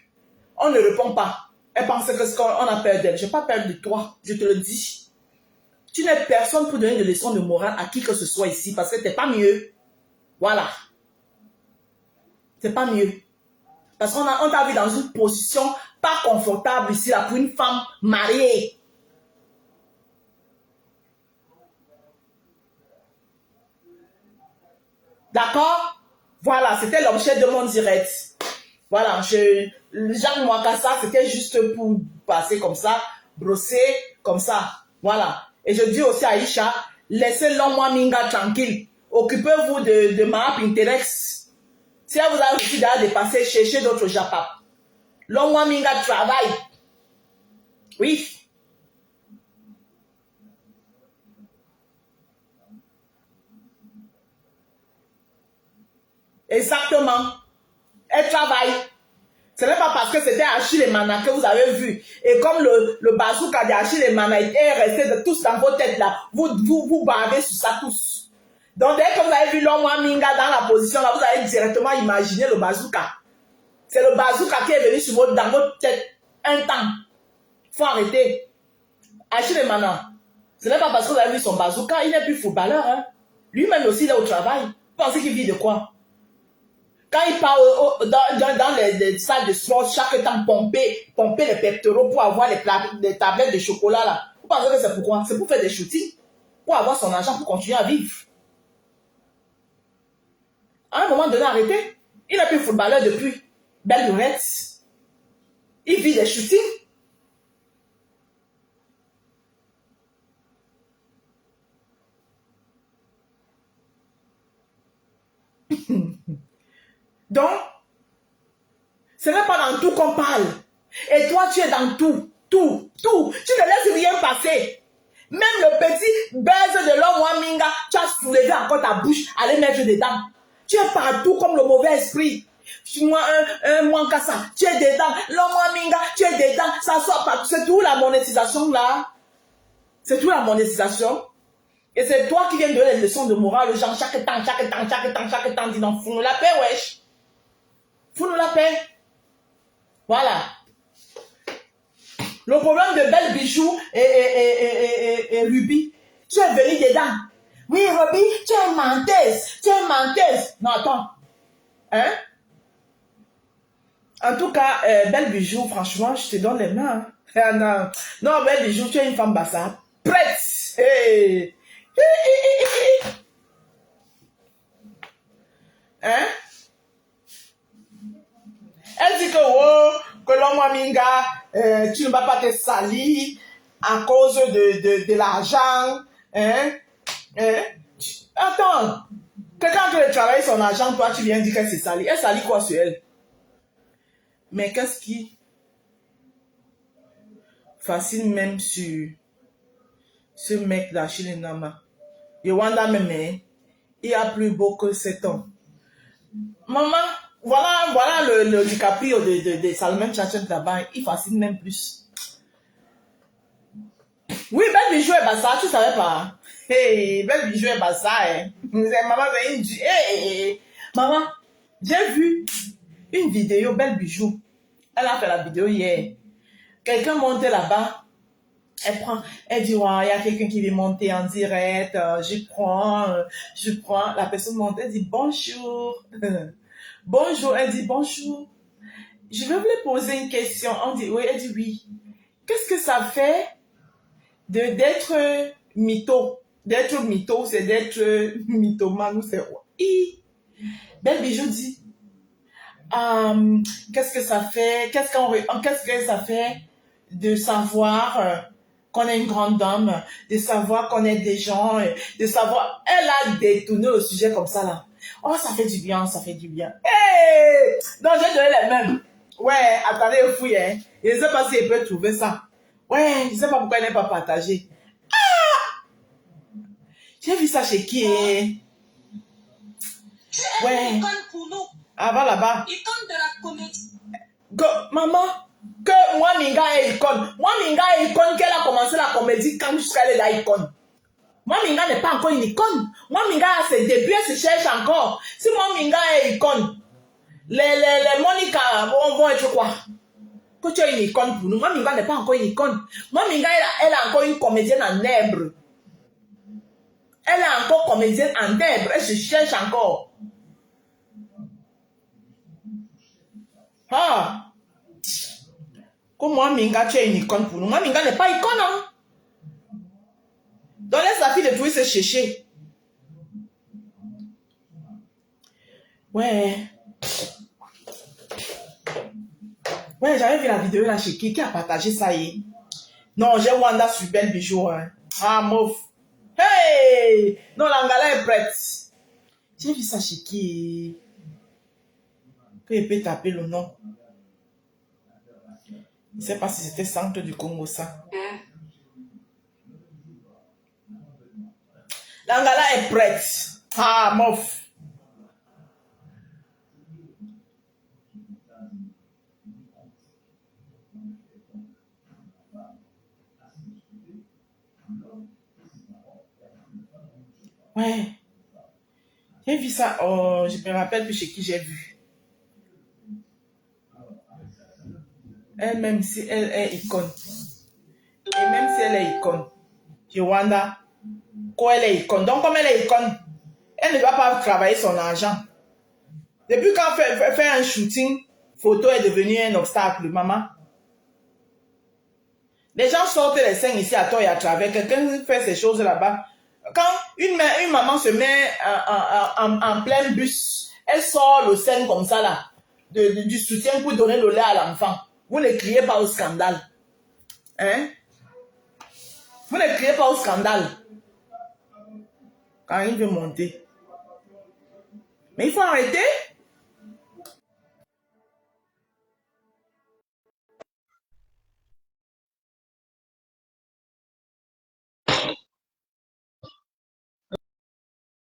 on ne répond pas. Elle pense que ce qu'on a peur d'elle. Je n'ai pas peur de toi, je te le dis. Tu n'es personne pour donner des leçons de morale à qui que ce soit ici parce que tu n'es pas mieux. Voilà. C'est pas mieux. Parce qu'on t'a vu dans une position pas confortable ici là pour une femme mariée. D'accord? Voilà, c'était l'objet de mon direct. Voilà, Jean Mwakassa, c'était juste pour passer comme ça, brosser comme ça. Voilà. Et je dis aussi à Aïcha, laissez l'homme Minga tranquille. Occupez-vous de ma app Interex. Si elle vous a réussi d'aller dépasser, cherchez d'autres japap. L'homme Minga travaille. Oui. Exactement. Elle travaille. Ce n'est pas parce que c'était Achille et Mana que vous avez vu. Et comme le bazooka d'Achille et Mana est resté de tous dans vos têtes là, vous bavez sur ça tous. Donc dès que vous avez vu l'homme Minga dans la position là, vous avez directement imaginé le bazooka. C'est le bazooka qui est venu dans votre tête un temps. Il faut arrêter. Achille et Mana, ce n'est pas parce que vous avez vu son bazooka, il n'est plus footballeur. Hein. Lui-même aussi il est au travail. Vous pensez qu'il vit de quoi? Quand il part dans les salles de sport, chaque temps pomper les pectoraux pour avoir les tablettes de chocolat là. Vous pensez que c'est pourquoi? C'est pour faire des shootings, pour avoir son argent, pour continuer à vivre. À un moment donné, arrêtez. Il n'est plus footballeur depuis belle lurette. Il vit des shootings. Donc, ce n'est pas dans tout qu'on parle. Et toi, tu es dans tout. Tout. Tu ne laisses rien passer. Même le petit baise de l'homme Minga, tu as soulevé encore ta bouche, aller mettre dedans. Tu es partout comme le mauvais esprit. Moi, Mwankassa, tu es dedans. L'homme Minga, tu es dedans. Ça sort partout. C'est tout la monétisation là. C'est tout la monétisation. Et c'est toi qui viens de donner les leçons de morale aux gens chaque temps. Dis non, fous-nous la paix, wesh. Fous-nous la paix. Voilà. Le problème de Belle Bijou et Ruby, tu es venu dedans. Oui, Ruby, tu es menteuse. Non, attends. Hein? En tout cas, Belle Bijou, franchement, je te donne les mains. Hein? Non, Belle Bijou, tu es une femme bassard. Prête. Hey. Hein? Elle dit que, oh, que l'homme Minga, tu ne vas pas te salir à cause de l'argent. Hein? Attends. Quelqu'un qui travaille son argent, toi, tu viens dire qu'elle s'est salie. Elle salit quoi sur elle? Mais qu'est-ce qui fascine même sur ce mec d'Achille Nama? Yowanda Meme, il a plus beau que 7 ans. Maman, voilà le DiCaprio de Salman Chachet là-bas, il fascine même plus. Oui, Belle Bijou est bassa, tu savais pas? Hey, Belle Bijou est bassa, hein. Maman, c'est une... Hey, maman, j'ai vu une vidéo Belle Bijou. Elle a fait la vidéo hier. Quelqu'un montait là-bas. Elle dit, ouais, il y a quelqu'un qui veut monter en direct. Je prends. La personne monte, elle dit, bonjour. Bonjour, elle dit, bonjour. Je vais vous poser une question. On dit, oui, elle dit, oui. Qu'est-ce que ça fait d'être mytho? D'être mytho, c'est d'être mythomane, c'est oui. Belle Bijou dit, qu'est-ce que ça fait? Qu'est-ce que ça fait de savoir qu'on est une grande dame, de savoir qu'on est des gens, de savoir... Elle a détourné le sujet comme ça, là. Oh, ça fait du bien, ça fait du bien. Hey! Donc, j'ai donné les mêmes. Ouais, attendez, fouille, hein. Je ne sais pas si elle peut trouver ça. Ouais, je ne sais pas pourquoi elle n'est pas partagée. Ah! J'ai vu ça chez qui, hein? Ouais. Ah, va là-bas. Icône de la comédie. Maman, que moi, Minga est icône. Moi, Minga est icône qu'elle a commencé la comédie quand jusqu'à elle est là, icône. Moi, Minga n'est pas encore une icône. Moi, Minga a ses débuts, elle se cherche encore. Si moi, Minga est icône, les Monica vont être quoi? Que tu es une icône pour nous. Moi, Minga n'est pas encore une icône. Moi, Minga, elle est encore une comédienne en nèbre. Elle est encore comédienne en nèbre. Elle se cherche encore. Ah! Comme moi, Minga, tu es une icône pour nous. Moi, Minga n'est pas icône, hein. Donc, laisse la fille de trouver ce chéché. Ouais. Ouais, j'avais vu la vidéo là chez qui a partagé ça hier. Non, j'ai Wanda sur Belle Bijou. Hein. Ah, mouf. Hey! Non, l'angala est prête. J'ai vu ça chez qui? Que il peut taper le nom. Je ne sais pas si c'était Centre du Congo, ça. L'angala est prête. Ah, mouf. Ouais. J'ai vu ça. Oh, je me rappelle plus chez qui j'ai vu. Elle, même si elle est icône. Et même si elle est icône. Wanda. Quoi, elle est icône. Donc, comme elle est icône, elle ne va pas travailler son argent. Depuis quand faire un shooting, photo est devenu un obstacle, maman. Les gens sortent les seins ici à toi et à travers. Quelqu'un fait ces choses là-bas. Quand une maman se met en plein bus, elle sort le sein comme ça là, du soutien pour donner le lait à l'enfant. Vous ne criez pas au scandale. Hein? Vous ne criez pas au scandale. Quand il veut monter. Mais il faut arrêter.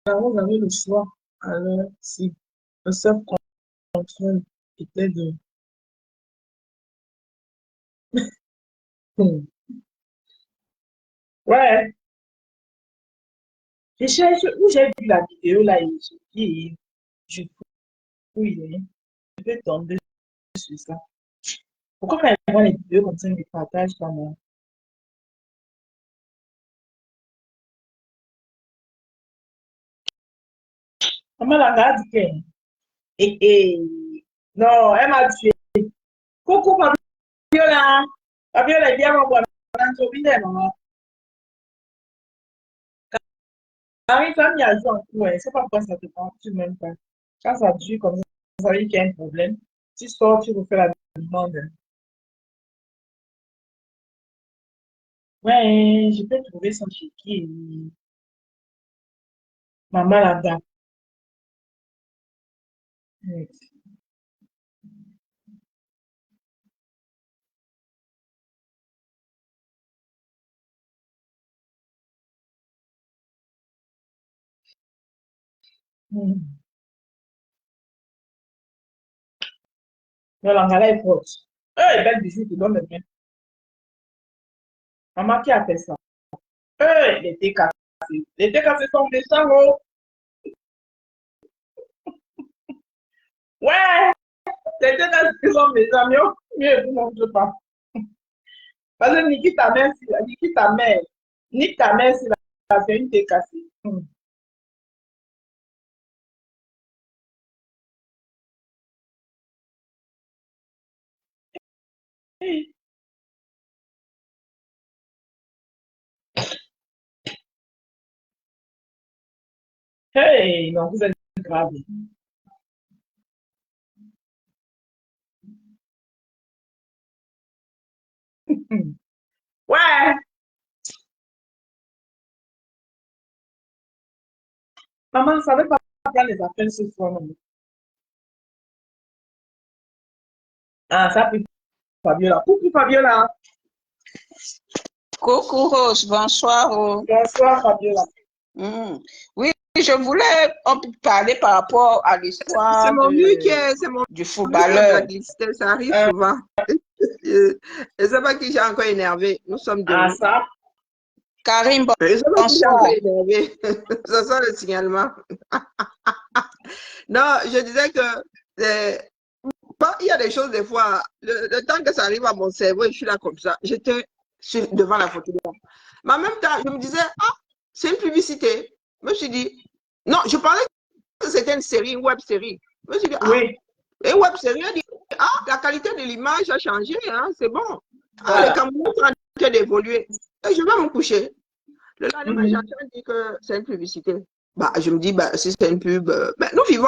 Alors, vous avez le choix. Alors, si le seul contrôle était de... Ouais. Je cherche où j'ai vu la vidéo là et je fouille. Je peux tomber sur ça. Pourquoi quand je vois les vidéos comme ça, ils me partagent pas moi? Maman la regarde dit que... Non, elle m'a tué. Coucou Fabiola. Fabiola, viens mon bon. Maman. Marie, ça m'y a joué en coup. Je sais pas pourquoi ça te prend. Tu m'aimes pas. Quand ça dure comme ça veut dire qu'il y a un problème. Tu sors, tu refais la demande. Ouais, je peux trouver son chéquier. Maman là-bas. Le langala est forte. Belle visite, tu dois me bien. Maman qui a fait ça? Les thés cassés. Les thés cassés sont méchants, oh. Ouais, les thés cassés sont méchants, mieux, vous montre pas. Parce que Niki ta mère, Niki ta mère, Nique ta mère, c'est la fait une thé cassée. Hey, non, vous êtes grave. Ouais, maman, ça veut pas prendre les appels ce soir. Non. Ah, ça peut Fabiola. Coucou Fabiola. Coucou Rose, bonsoir. Bonsoir Fabiola. Oui, je voulais parler par rapport à l'histoire du footballeur. Ça arrive souvent. Je ne sais pas qui j'ai encore énervé. Nous sommes deux. Ah, ça. Karim, Je ne sais pas qui j'ai bonsoir. encore énervé. Ça sent le signalement. Non, je disais que il y a des choses des fois, le temps que ça arrive à mon cerveau, je suis là comme ça. J'étais devant la photo. Mais en même temps, je me disais, ah, c'est une publicité. Je me suis dit, non, je parlais que c'était une série, une web série. Je me suis dit, ah, Oui. une web série, elle dit, ah, la qualité de l'image a changé, hein, c'est bon. Ah, le Cameroun est en train d'évoluer. Et je vais me coucher. Le lendemain, j'entends dire que c'est une publicité. Bah, je me dis, bah, si c'est une pub, nous vivons,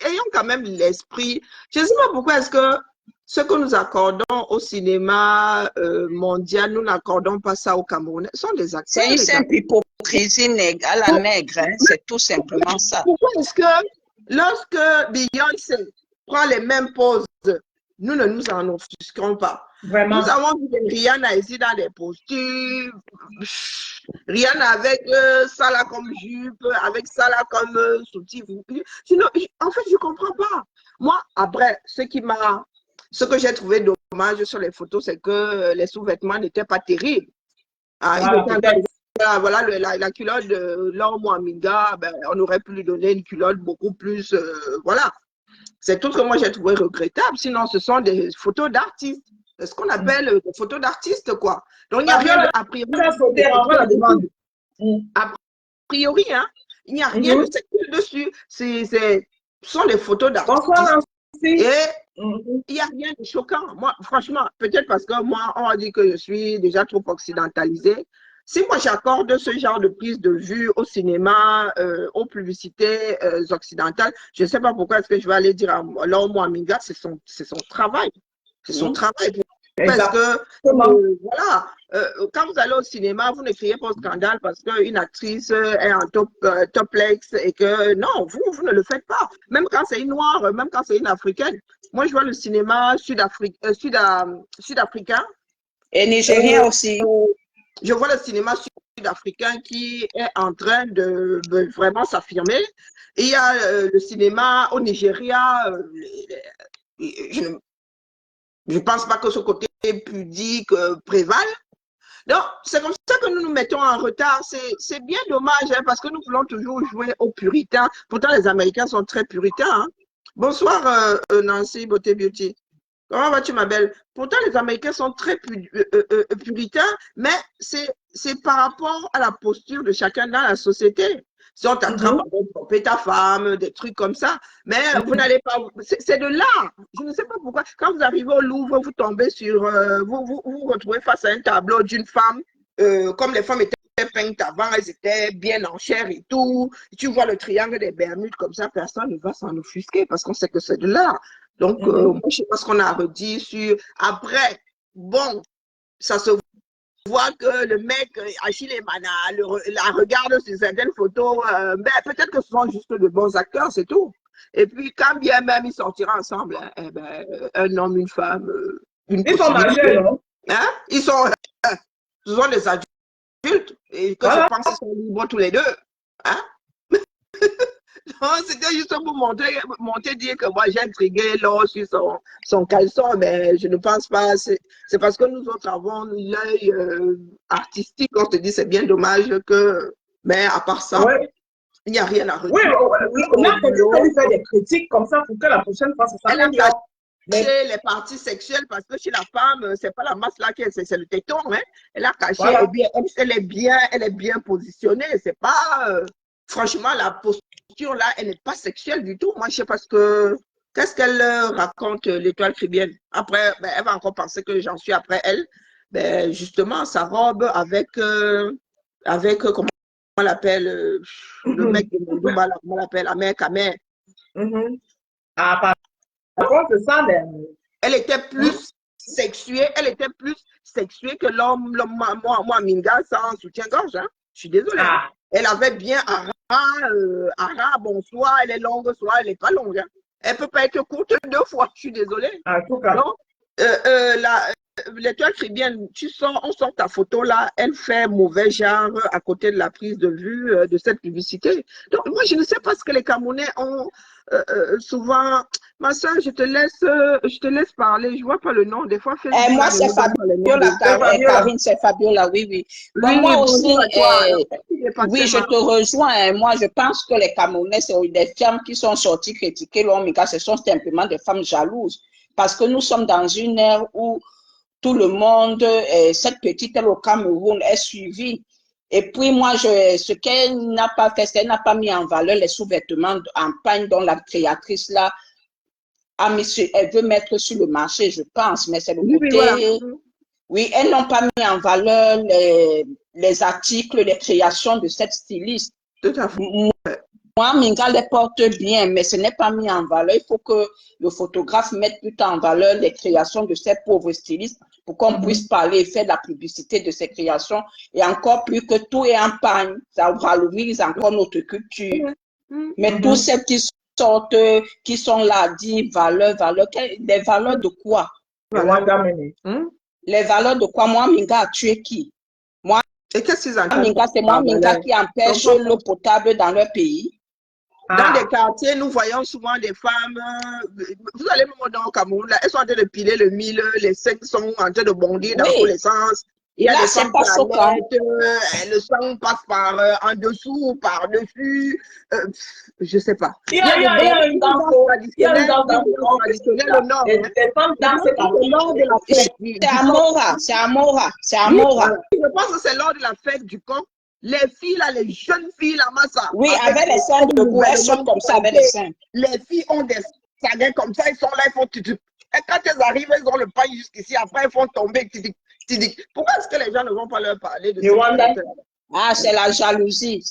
ayons quand même l'esprit. Je ne sais pas pourquoi est-ce que ce que nous accordons au cinéma mondial, nous n'accordons pas ça au Cameroun. Ce sont des acteurs. C'est une simple hypocrisie à la nègre, hein. C'est tout simplement ça. Pourquoi est-ce que lorsque Beyoncé prend les mêmes poses, nous ne nous en offusquons pas? Vraiment. Nous avons vu Rihanna ici dans des postures, Rihanna avec ça là comme jupe, avec ça là comme soutif. En fait, je ne comprends pas. Moi, après, ce que j'ai trouvé dommage sur les photos, c'est que les sous-vêtements n'étaient pas terribles. Voilà, la culotte de l'homme Aminga, ben, on aurait pu lui donner une culotte beaucoup plus, voilà. C'est tout ce que moi j'ai trouvé regrettable. Sinon, ce sont des photos d'artistes. C'est ce qu'on appelle des photos d'artistes, quoi. Donc, il n'y a rien a priori, hein, il n'y a rien de sexuel dessus. Ce sont des photos d'artistes. Et il n'y a rien de choquant. Moi, franchement, peut-être parce que moi, on a dit que je suis déjà trop occidentalisée. Si moi j'accorde ce genre de prise de vue au cinéma, aux publicités occidentales, je ne sais pas pourquoi est-ce que je vais aller dire à l'homme Aminga, c'est son travail. C'est son travail. Parce que, voilà, quand vous allez au cinéma, vous ne criez pas au scandale parce qu'une actrice est en toplex et que, non, vous ne le faites pas. Même quand c'est une noire, même quand c'est une africaine. Moi, je vois le cinéma sud-africain. Et nigérien aussi. Je vois le cinéma sud-africain qui est en train de vraiment s'affirmer. Il y a le cinéma au Nigeria. Je ne pense pas que ce côté pudique prévale. Donc, c'est comme ça que nous nous mettons en retard. C'est bien dommage, hein, parce que nous voulons toujours jouer aux puritains. Pourtant, les Américains sont très puritains. Hein. Bonsoir, Nancy Beauté Beauty. Comment vas-tu, ma belle? Pourtant, les Américains sont très puritains, mais c'est par rapport à la posture de chacun dans la société. Si on t'attrape avec tromper ta femme, des trucs comme ça, mais vous n'allez pas... C'est de là. Je ne sais pas pourquoi. Quand vous arrivez au Louvre, vous tombez sur... vous vous retrouvez face à un tableau d'une femme, comme les femmes étaient peintes avant, elles étaient bien en chair et tout. Tu vois le triangle des Bermudes comme ça, personne ne va s'en offusquer parce qu'on sait que c'est de là. Donc, moi, je ne sais pas ce qu'on a redit sur... Après, bon, ça se voit que le mec, Achille Emana, la regarde sur certaines photos, ben, peut-être que ce sont juste de bons acteurs, c'est tout. Et puis, quand bien même ils sortiront ensemble, hein, eh ben, un homme, une femme, une ils sont majeurs, non? Hein? Ce sont des adultes, et que je pense qu'ils sont libres tous les deux. Hein? C'était juste pour monter, dire que moi j'ai intrigué l'or sur son caleçon, mais je ne pense pas. C'est parce que nous autres avons l'œil artistique, on se dit c'est bien dommage que. Mais à part ça, il n'y a rien à redire. Oui, on a peut-être fait des critiques comme ça pour que la prochaine fois, ça s'améliore. Caché les parties sexuelles parce que chez la femme, c'est pas la masse là, c'est le téton. Hein? Elle a caché, elle est bien positionnée. C'est pas. Franchement, la posture là, elle n'est pas sexuelle du tout. Moi, je sais pas qu'est-ce qu'elle raconte, l'étoile caribéenne. Après, ben, elle va encore penser que j'en suis après elle. Ben, justement, sa robe avec comment on l'appelle, le mec de Mondouba, comment on l'appelle, Amer Kamer. Ah, par contre, ça, elle était plus sexuée, que l'homme, moi, Minga, sans soutien-gorge. Hein? Je suis désolée. Ah. Elle avait bien Ara, bonsoir, elle est longue, soit elle n'est pas longue. Hein. Elle ne peut pas être courte 2 fois, je suis désolée. Ah, tout cas. Donc, l'étoile caribéenne, on sort ta photo là, elle fait mauvais genre à côté de la prise de vue de cette publicité. Donc, moi, je ne sais pas ce que les Camerounais ont souvent. Ma soeur, je te laisse parler. Je ne vois pas le nom. Des fois, moi, c'est Fabiola. Karine, c'est Fabiola, oui. Bon, moi aussi, oui, je te rejoins. Moi, je pense que les Camerounais, c'est des femmes qui sont sorties critiquer l'homme, ce sont simplement des femmes jalouses. Parce que nous sommes dans une ère où tout le monde, cette petite, elle au Cameroun, est suivie. Et puis moi, ce qu'elle n'a pas fait, c'est qu'elle n'a pas mis en valeur les sous-vêtements en pagne dont la créatrice là a mis elle veut mettre sur le marché, je pense. Mais c'est le côté... Oui, elles n'ont pas mis en valeur les articles, les créations de cette styliste. Tout à fait. Moi, Minga les porte bien, mais ce n'est pas mis en valeur. Il faut que le photographe mette plus en valeur les créations de ces pauvres stylistes pour qu'on puisse parler et faire la publicité de ces créations. Et encore plus que tout est en panne, ça valorise encore notre culture. Mais tous ces qui sortent, qui sont là, disent valeurs, des valeurs de quoi? Les valeurs de quoi? Moi, Minga a tué qui? Moi, et qu'est-ce qu'ils entendent? Minga, c'est moi, Minga, qui empêche l'eau potable dans leur pays. Dans des quartiers, nous voyons souvent des femmes, vous allez me montrer au Cameroun, là, elles sont en train de piler le mille, les seins sont en train de bondir dans tous les sens. Il y a là, des femmes pas le sang passe par en dessous, par-dessus, je sais pas. Il y a une danse traditionnelle au nord. Les femmes dansent au nord de la fête. C'est Amora. Je pense que c'est lors de la fête du camp. Les filles, là, les jeunes filles, là, Massa. Oui, avec les seins de goût, elles sont comme ça, avec les seins. Les filles ont des saguets comme ça, ils sont là, ils font tutu. Et quand elles arrivent, elles ont le pain jusqu'ici, après, elles font tomber. Pourquoi est-ce que les gens ne vont pas leur parler de ça? Ah, c'est la jalousie.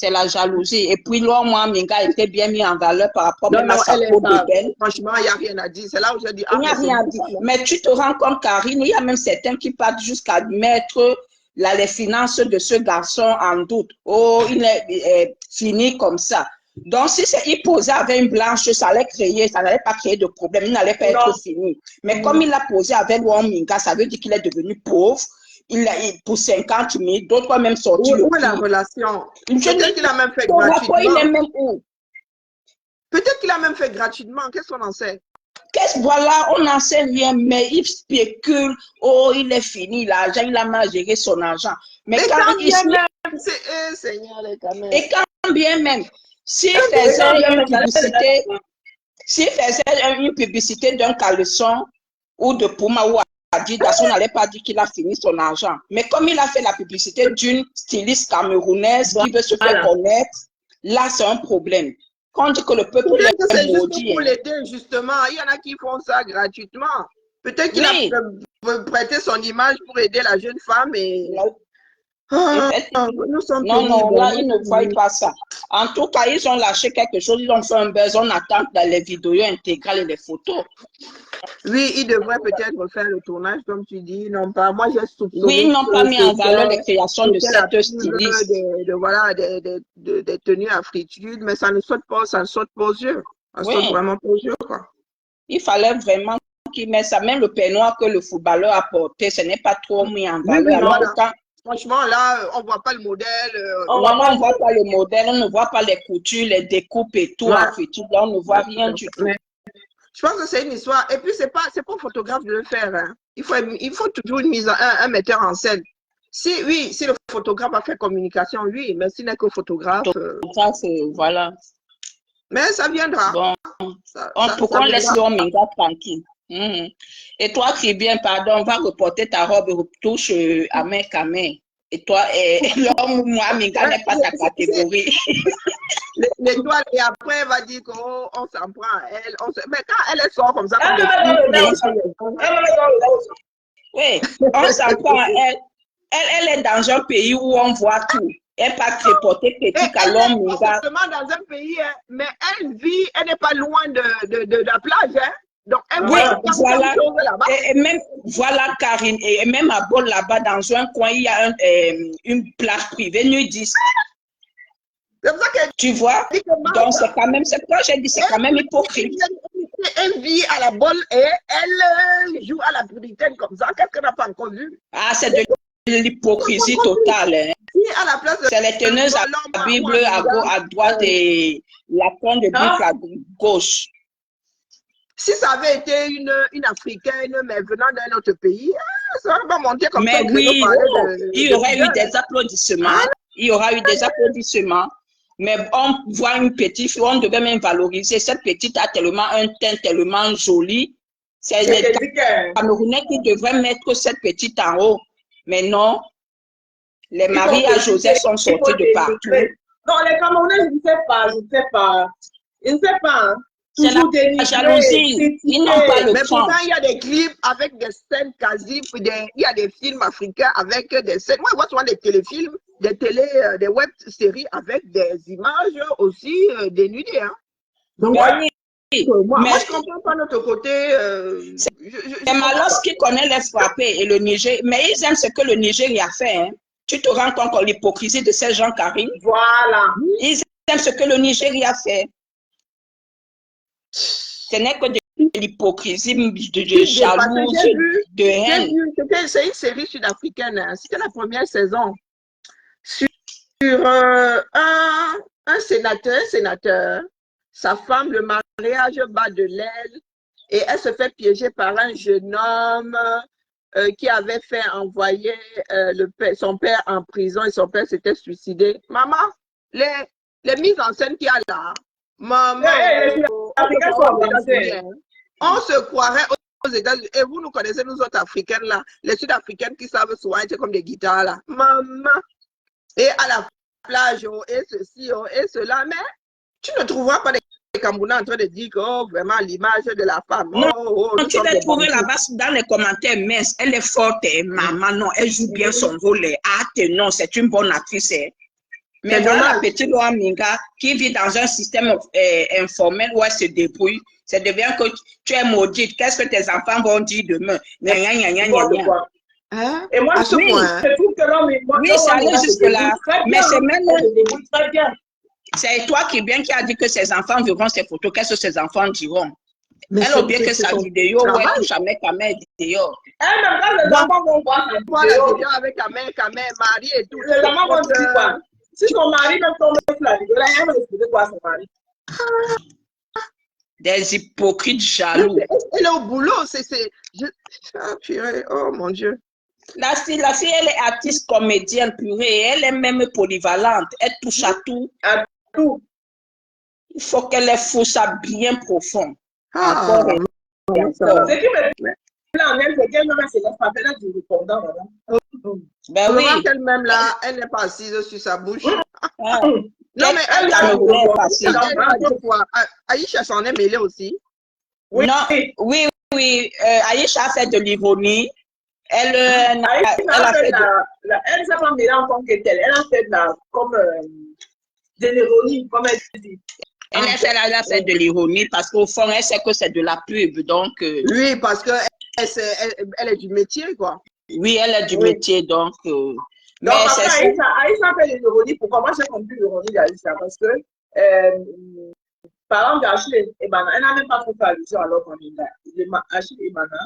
Et puis, là, moi, Minga était bien mis en valeur par rapport à sa peau de belle. Franchement, il n'y a rien à dire. C'est là où j'ai dit. Il n'y a rien à dire. Mais tu te rends compte, Karine, il y a même certains qui partent jusqu'à mettre les finances de ce garçon en doute. Oh, il est fini comme ça. Donc, si il posait avec une blanche, ça n'allait pas créer de problème, il n'allait pas être fini. Mais comme il a posé avec Minga, ça veut dire qu'il est devenu pauvre. Pour 50 000, d'autres même sorti. Où est la relation? Peut-être qu'il a même fait gratuitement. Il est même où? Peut-être qu'il a même fait gratuitement. Qu'est-ce qu'on en sait? Voilà, on n'en sait rien, mais il spécule. Oh, il est fini, l'argent, il a mal géré son argent. Mais quand bien même, Seigneur, quand même. Et quand bien même, s'il faisait une publicité d'un caleçon ou de Puma ou Adidas, on n'allait pas dire qu'il a fini son argent. Mais comme il a fait la publicité d'une styliste camerounaise qui veut se faire connaître, là, c'est un problème. Quand on dit que le peuple c'est juste pour l'aider, justement. Il y en a qui font ça gratuitement. Peut-être qu'il a prêté son image pour aider la jeune femme et... nous sommes là, ils ne voient pas ça. En tout cas, ils ont lâché quelque chose, ils ont fait un buzz, on attend dans les vidéos intégrales et les photos. Oui, ils devraient peut-être faire le tournage, comme tu dis. Non pas, moi, j'ai soupçonné. Oui, ils n'ont pas mis en valeur les créations de cette styliste. Des tenues afritudes, mais ça ne saute pas aux yeux. Ça saute vraiment pas aux yeux, quoi. Il fallait vraiment qu'ils mettent ça. Même le peignoir que le footballeur a porté, ce n'est pas trop mis en valeur. Franchement, là, on ne voit pas le modèle. On ne voit pas le modèle, on ne voit pas les coutures, les découpes et tout. Afritudes, là, on ne voit rien du tout. Je pense que c'est une histoire. Et puis, c'est pas au photographe de le faire. Hein. Il faut toujours un metteur en scène. Si le photographe a fait communication, oui, mais s'il n'est que photographe. Ça, c'est, voilà. Mais ça viendra. Bon. Pourquoi on laisse l'homme Minga tranquille? Et toi, Tribien, pardon, on va reporter ta robe et retouche à main qu'à main. Et toi, l'homme, moi, Minga n'est pas ta catégorie. L'étoile, et après, elle va dire qu'on s'en prend à elle. Mais quand elle sort comme ça, oui, on s'en prend à elle. Elle est dans un pays où on voit tout. Elle pas reporter petit à l'homme. Elle est dans un pays, mais elle n'est pas loin de la plage. Hein. Donc, elle voilà. Et même, voilà, Karine, et même à Bol, là-bas, dans un coin, il y a une plage privée nudiste. C'est ça que tu vois? Donc, c'est quand même, c'est quoi j'ai dit, c'est quand même hypocrite. Elle vit à la Bol et elle joue à la puritaine comme ça. Qu'est-ce qu'elle n'a pas encore vu? Ah, c'est de l'hypocrisie totale. Hein. C'est les teneuses à la Bible à droite et la pointe de Bible à gauche. Si ça avait été une Africaine, mais venant d'un autre pays, ça va monter comme ça. Mais oui, il y aurait eu des applaudissements. Il y aura eu des applaudissements. Mais on voit une petite fille, on devait même valoriser. Cette petite a tellement un teint tellement joli. C'est les Camerounais qui devraient mettre cette petite en haut. Mais non, les maris à Joseph sont sortis de partout. Non, les Camerounais, je ne sais pas. Ils ne savent pas. Hein. C'est toujours la dénigré, jalousie. Ils n'ont pas le Mais temps. pourtant, il y a des clips avec des scènes quasi, il y a des films africains avec des scènes. Moi, je vois souvent des téléfilms, des web-séries avec des images aussi dénudées. Hein. Donc, Ben oui. moi, Mais je ne comprends pas notre côté. c'est Malos qui connaît les frapper et le Niger. Mais ils aiment ce que le Nigeria fait. Hein. Tu te rends compte de l'hypocrisie de ces gens, Karine? Voilà. Ils aiment ce que le Nigeria fait. Ce n'est que de l'hypocrisie, de jalouse, de haine. C'est une série sud-africaine. Hein. C'était la première saison. Sur un sénateur, sa femme, le mariage bat de l'aile et elle se fait piéger par un jeune homme qui avait fait envoyer son père en prison et son père s'était suicidé. Maman, les mises en scène qu'il y a là, maman, on se croirait aux États-Unis. Et vous nous connaissez, nous autres Africaines là, les Sud-Africaines qui savent souvent être comme des guitares là. Maman, et à la plage, oh, et ceci, oh, et cela, mais tu ne trouveras pas des Camerounais en train de dire que oh, vraiment l'image de la femme. Non, tu vas trouver là là-bas dans les commentaires minces. Elle est forte, maman, non, elle joue bien son rôle. Ah, non, c'est une bonne actrice. Mais voilà la petite Loa Minga qui vit dans un système informel où elle se débrouille. Ça devient que tu es maudite. Qu'est-ce que tes enfants vont dire demain? Hein? Et moi, je trouve que l'homme, oui, ça allait jusque-là. Mais c'est même. Très bien. C'est toi qui as dit que ses enfants verront ces photos. Qu'est-ce que ses enfants diront? Mais elle a oublié que sa vidéo, ouais, jamais Kamel dehors. Elle-même, quand les enfants vont voir la vidéo avec Kamel, Marie et tout. Les enfants vont dire quoi? Si son mari même tombe sur la vidéo, là, elle va expliquer quoi à son mari. Des hypocrites jaloux. Elle est au boulot, oh mon Dieu. La fille, elle est artiste, comédienne, purée. Elle est même polyvalente. Elle touche à tout. À tout. Il faut qu'elle ait fait ça bien profond. Ce qui me plaît en elle, c'est qu'elle ne se laisse pas faire du répondant. Ben oui. Elle-même là, elle n'est pas assise sur sa bouche. Non, mais elle Aïcha s'en est mêlée aussi. Oui. Non, oui. Aïcha a fait de l'ironie. Elle a fait elle s'est pas mêlée en tant que telle. Elle a fait de l'ironie, comme elle dit. Elle a fait de l'ironie parce qu'au fond, elle sait que c'est de la pub. Donc, oui, parce qu'elle est du métier, quoi. Oui, elle est du métier, donc. Mais Aïcha fait de l'ironie. Pourquoi moi j'ai compris l'ironie d'Aïcha? Parce que, par exemple, Achille et Mana, elle n'a même pas fait allusion alors qu'on est Achille et Mana,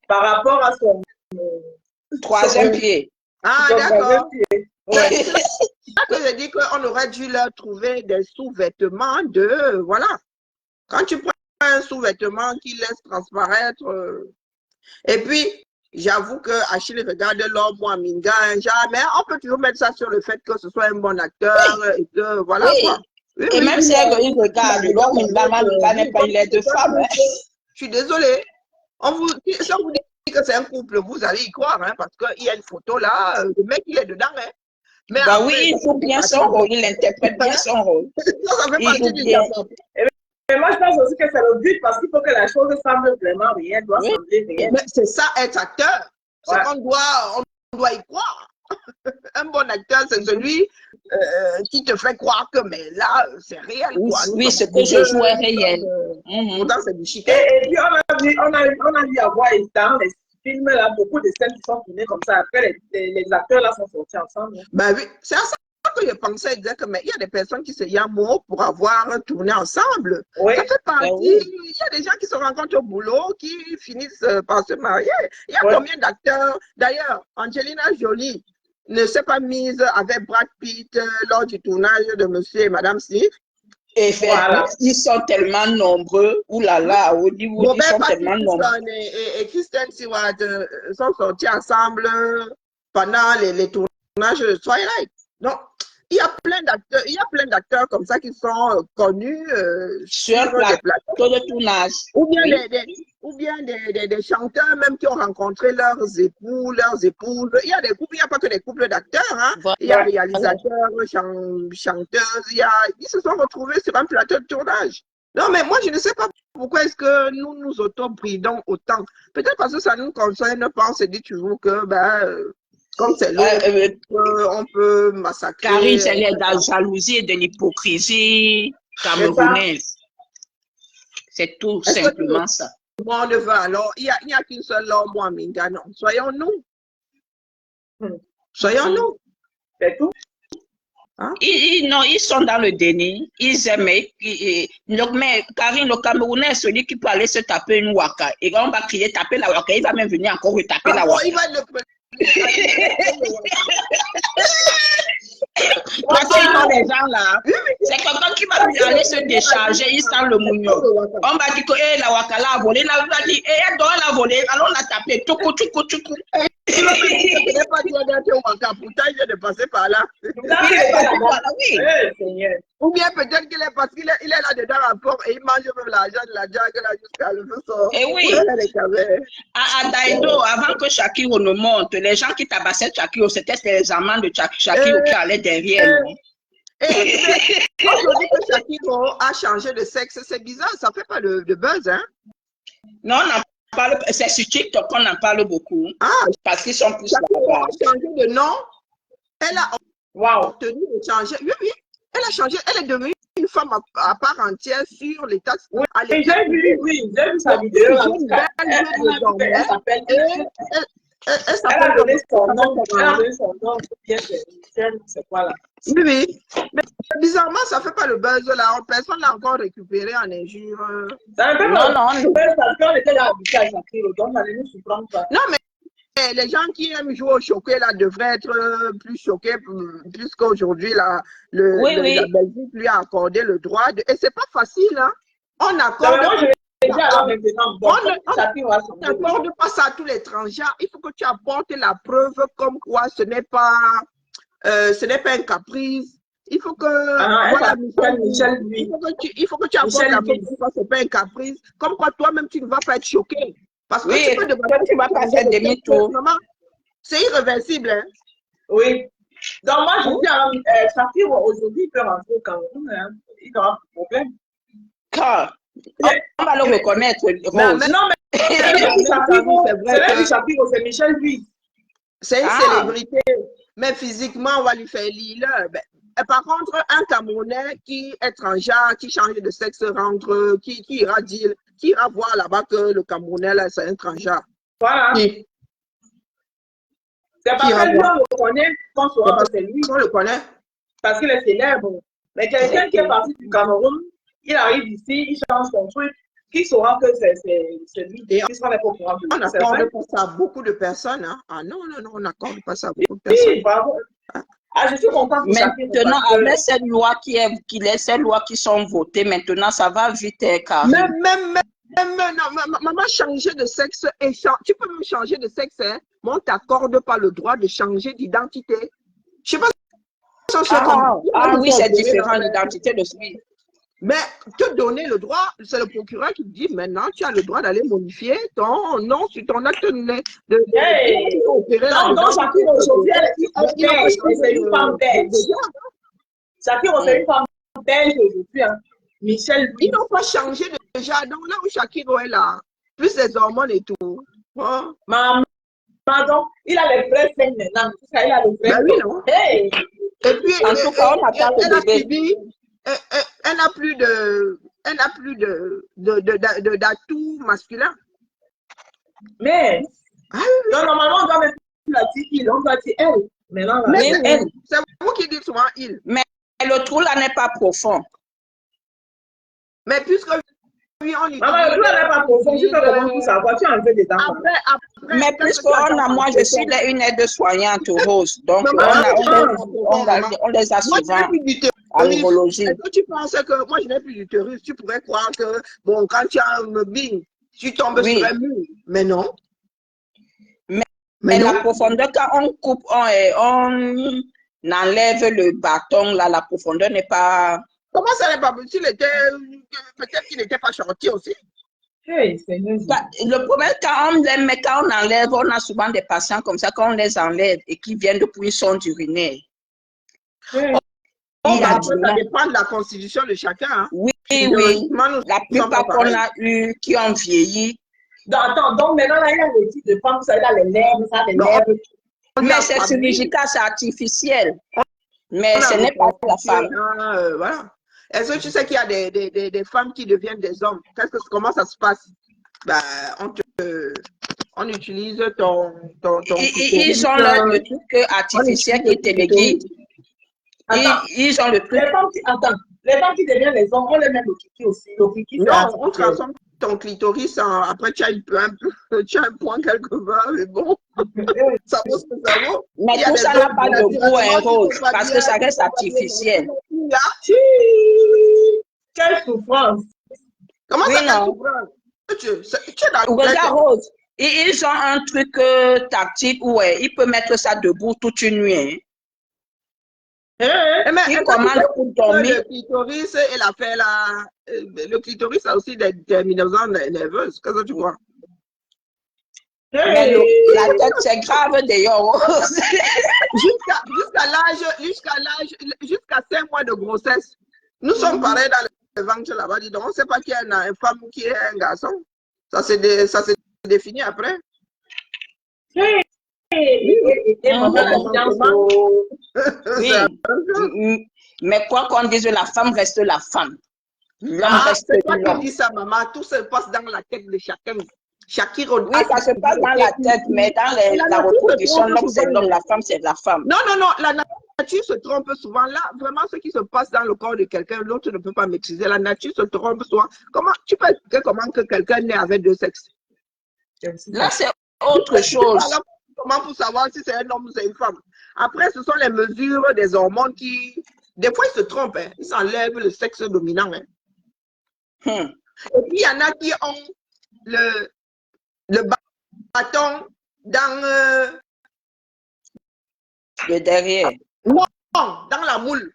par rapport à son troisième pied. Ah, d'accord. Ouais. C'est ça que je dis qu'on aurait dû leur trouver des sous-vêtements voilà. Quand tu prends un sous-vêtement qui laisse transparaître. Et puis, j'avoue que Achille regarde l'homme ou Aminga, mais on peut toujours mettre ça sur le fait que ce soit un bon acteur et que voilà quoi. Et même si elle regarde l'homme, Aminga n'est pas une lettre de femme. Je suis désolée. Si on vous dit que c'est un couple, vous allez y croire, hein, parce qu'il y a une photo là, le mec il est dedans. Hein. Mais bah après, oui, il joue bien son rôle, il interprète bien son rôle. Ça fait partie du diable. Mais moi, je pense aussi que c'est le but parce qu'il faut que la chose semble vraiment réelle, doit sembler réelle. Mais c'est ça, être acteur. C'est qu'on doit y croire. Un bon acteur, c'est celui qui te fait croire que mais là, c'est réel. Quoi. Oui, ce que je joue est réel. Pourtant, c'est du chic. Et puis, on a vu avoir dans les films, là, beaucoup de scènes qui sont tournées comme ça. Après, les acteurs là sont sortis ensemble. Ben oui, c'est à ça que je pensais, dire que mais il y a des personnes qui se yamourent pour avoir tourné ensemble. Oui. Ça fait partie. Il y a des gens qui se rencontrent au boulot, qui finissent par se marier. Il y a combien d'acteurs? D'ailleurs, Angelina Jolie ne s'est pas mise avec Brad Pitt lors du tournage de Monsieur et Madame Smith. Et voilà. Ils sont tellement nombreux. Ouh là là, Hollywood, ils sont tellement nombreux. Et Kristen Stewart sont sortis ensemble pendant les tournages de Twilight. Donc, il y a plein d'acteurs comme ça qui sont connus sur des plateaux de tournage. Ou bien des chanteurs même qui ont rencontré leurs époux, leurs épouses. Il y a des couples, il n'y a pas que des couples d'acteurs. Hein. Voilà. Il y a réalisateurs, chanteuses. Ils se sont retrouvés sur un plateau de tournage. Non, mais moi, je ne sais pas pourquoi est-ce que nous nous auto-bridons autant. Peut-être parce que ça nous concerne pas. On se dit toujours que, comme c'est l'autre, on peut massacrer. Karine, c'est de la jalousie et de l'hypocrisie camerounaise. C'est tout simplement ça. On ne veut alors, il n'y a qu'une seule langue, moi, Minga, non. Soyons-nous. Soyons-nous. C'est tout. Hein? Non, ils sont dans le déni. Ils aiment. Mais Karine, le Camerounais, celui qui peut aller se taper une waka. Et quand on va crier taper la waka, il va même venir encore taper la waka. Il va le Parce que les gens là, c'est quelqu'un qui va aller se décharger, il sent le mougnon. On va dire que la waka l'a volé, là, on va dire, elle doit la voler, allons la taper, toukou. Il ne pas dire d'être au waka, pourtant il vient de passer par là. Oui. Ou bien peut-être qu'il est parce qu'il est là dedans rapport et il mange même l'argent de la jungle là jusqu'à le sort. Et oui. À Daïdo, avant que Shakiro ne monte, les gens qui tabassaient Shakiro, c'était les amants de Shakiro qui allaient derrière. Aujourd'hui que Shakiro a changé de sexe, c'est bizarre, ça fait pas de buzz, hein? Non, on en parle, c'est sur TikTok qu'on en parle beaucoup. Parce qu'ils sont plus Shakiro a changé de nom. Elle a obtenu de changer. Oui. Elle a changé. Elle est devenue une femme à part entière sur l'état. Oui, j'ai vu sa vidéo. Elle s'appelle. Elle a donné son nom. C'est quoi là? Oui. Mais bizarrement, ça ne fait pas le buzz là. Personne ne l'a encore récupéré en injure. Non. Parce qu'on était là habitué à Shakiro. Donc, ça ne nous surprend pas. Non, mais les gens qui aiment jouer au choqué là devraient être plus choqués puisqu'aujourd'hui la Belgique lui a accordé le droit et c'est pas facile, hein. On accorde n'accorde pas ça à tous les étrangers. Il faut que tu apportes la preuve comme quoi ce n'est pas un caprice. Il faut que Michel, il faut que tu apportes la preuve comme quoi ce n'est pas un caprice. Comme quoi toi-même tu ne vas pas être choqué. Parce que tu vas passer demi-tour. C'est irréversible, hein? Oui. Donc moi je dis Shakiro aujourd'hui il peut rentrer au Cameroun, hein? Il aura un problème. Car on va le reconnaître. Non, mais c'est vrai, Shakiro, c'est Michel Louis. C'est une célébrité, mais physiquement on va lui faire l'île. Par contre, un Camerounais qui est étranger, qui change de sexe, rentre, qui ira voir là-bas que le Camerounais, là, c'est un étranger. Voilà. C'est parce que lui, on le connaît, qu'on saura que c'est lui. On le connaît. Parce qu'il est célèbre. Mais quelqu'un qui est parti du Cameroun, il arrive ici, il change son truc, qui saura que c'est lui. Qui sera les courants. On n'accorde pas ça à beaucoup de personnes. Hein? Ah non, on n'accorde pas ça à beaucoup de personnes. Oui, bravo. Je suis contente. Maintenant, avec ces lois qui sont votées, maintenant, ça va vite, Karine. Maman, changer de sexe, tu peux même changer de sexe, hein, mais on ne t'accorde pas le droit de changer d'identité. Je ne sais pas. Oui, c'est différent, l'identité de celui. Mais te donner le droit, c'est le procureur qui te dit maintenant, tu as le droit d'aller modifier ton nom sur ton acte de non, Shakiro, aujourd'hui, c'est une femme belge. Shakiro, c'est une femme belge aujourd'hui. Michel, ils n'ont pas changé déjà. Donc là où Shakiro est là, plus les hormones et tout. Pardon, il a les vrais seins maintenant. Il a les vrais seins. Hey. Et puis, en tout cas, on attend le bébé. Elle n'a plus d'atouts masculins. Mais, non, normalement, on doit mettre la dire il, on doit dire elle. Mais non, c'est vous qui dites souvent il. Mais le trou là n'est pas profond. Mais puisque oui, on dit. Maman, le trou là n'est pas profond. Tu peux vraiment tout savoir. Tu as enlevé des dents. Mais moi, je suis une aide-soignante rose. Donc, on les a souvent. En neurologie. Est-ce que tu penses que moi je n'ai plus d'utérus? Tu pourrais croire que bon, quand tu as un bing, tu tombes sur un mur. Mais non. Mais la profondeur, quand on coupe, on enlève le bâton, là, la profondeur n'est pas. Comment ça n'est pas possible? Peut-être qu'il n'était pas chantier aussi. Hey, le problème, quand on enlève, on a souvent des patients comme ça, quand on les enlève et qui viennent depuis une sonde urinaire. On il y a après, du ça mal. dépend de la constitution de chacun. Hein. Oui, oui. Malheureusement, nous La ne sommes pas plupart qu'on pareils. a eu, qui ont vieilli. Attends, donc maintenant, là, il y a le type de femme, ça, il a les lèvres, ça, les Non, lèvres. on dit Mais en c'est famille, chirurgical, c'est artificiel. Mais on a ce n'est pas la reconstitué, femme. hein, voilà. Est-ce que tu sais qu'il y a des femmes qui deviennent des hommes? Comment ça se passe? Ben, on utilise ton Ils ont le truc artificiel qui te le guide. Attends, Ils ont le truc. Les femmes qui deviennent les hommes, on les met le kiki aussi. Le kiki, c'est Non, on artificiel. transforme ton clitoris après tu as un point quelque part, mais bon, ça vaut ce que ça vaut. Mais Il y a tout des ça n'a hommes pas qui, de goût, naturellement, un qui sont rose, pas parce bien, que ça qui reste sont pas bien artificiel. dans là. Quelle souffrance. Comment Oui, ça non. tu es dans Regarde, Rose, ils ont un truc tactique où il peut mettre ça debout toute une nuit. Mais Il est-ce que commande tu sais pour que dormir. le clitoris et la fête là, le clitoris a aussi des terminaisons nerveuses. Qu'est-ce que tu crois? Mais la tête, c'est grave d'ailleurs, Rose. Jusqu'à 5 mois de grossesse, nous sommes pareils dans le ventre là-bas. Donc, on ne sait pas qui est une femme ou qui est un garçon. Ça se définit après. Oui. Mais quoi qu'on dise, la femme reste la femme. L'homme reste c'est toi qui l'homme. dis ça, maman. Tout se passe dans la tête de chacun. Oui, ça se passe dans la tête, mais dans la reproduction, l'homme c'est l'homme, la femme c'est la femme. Non, la nature se trompe souvent. Là, vraiment, ce qui se passe dans le corps de quelqu'un, l'autre ne peut pas maîtriser. La nature se trompe souvent. Tu peux expliquer comment que quelqu'un naît avec deux sexes? Là, c'est autre chose. Comment pour savoir si c'est un homme ou c'est une femme? Après, ce sont les mesures des hormones qui, des fois, ils se trompent. Hein. Ils s'enlèvent le sexe dominant. Hein. Et puis, il y en a qui ont le bâton dans le derrière. Non, dans la moule.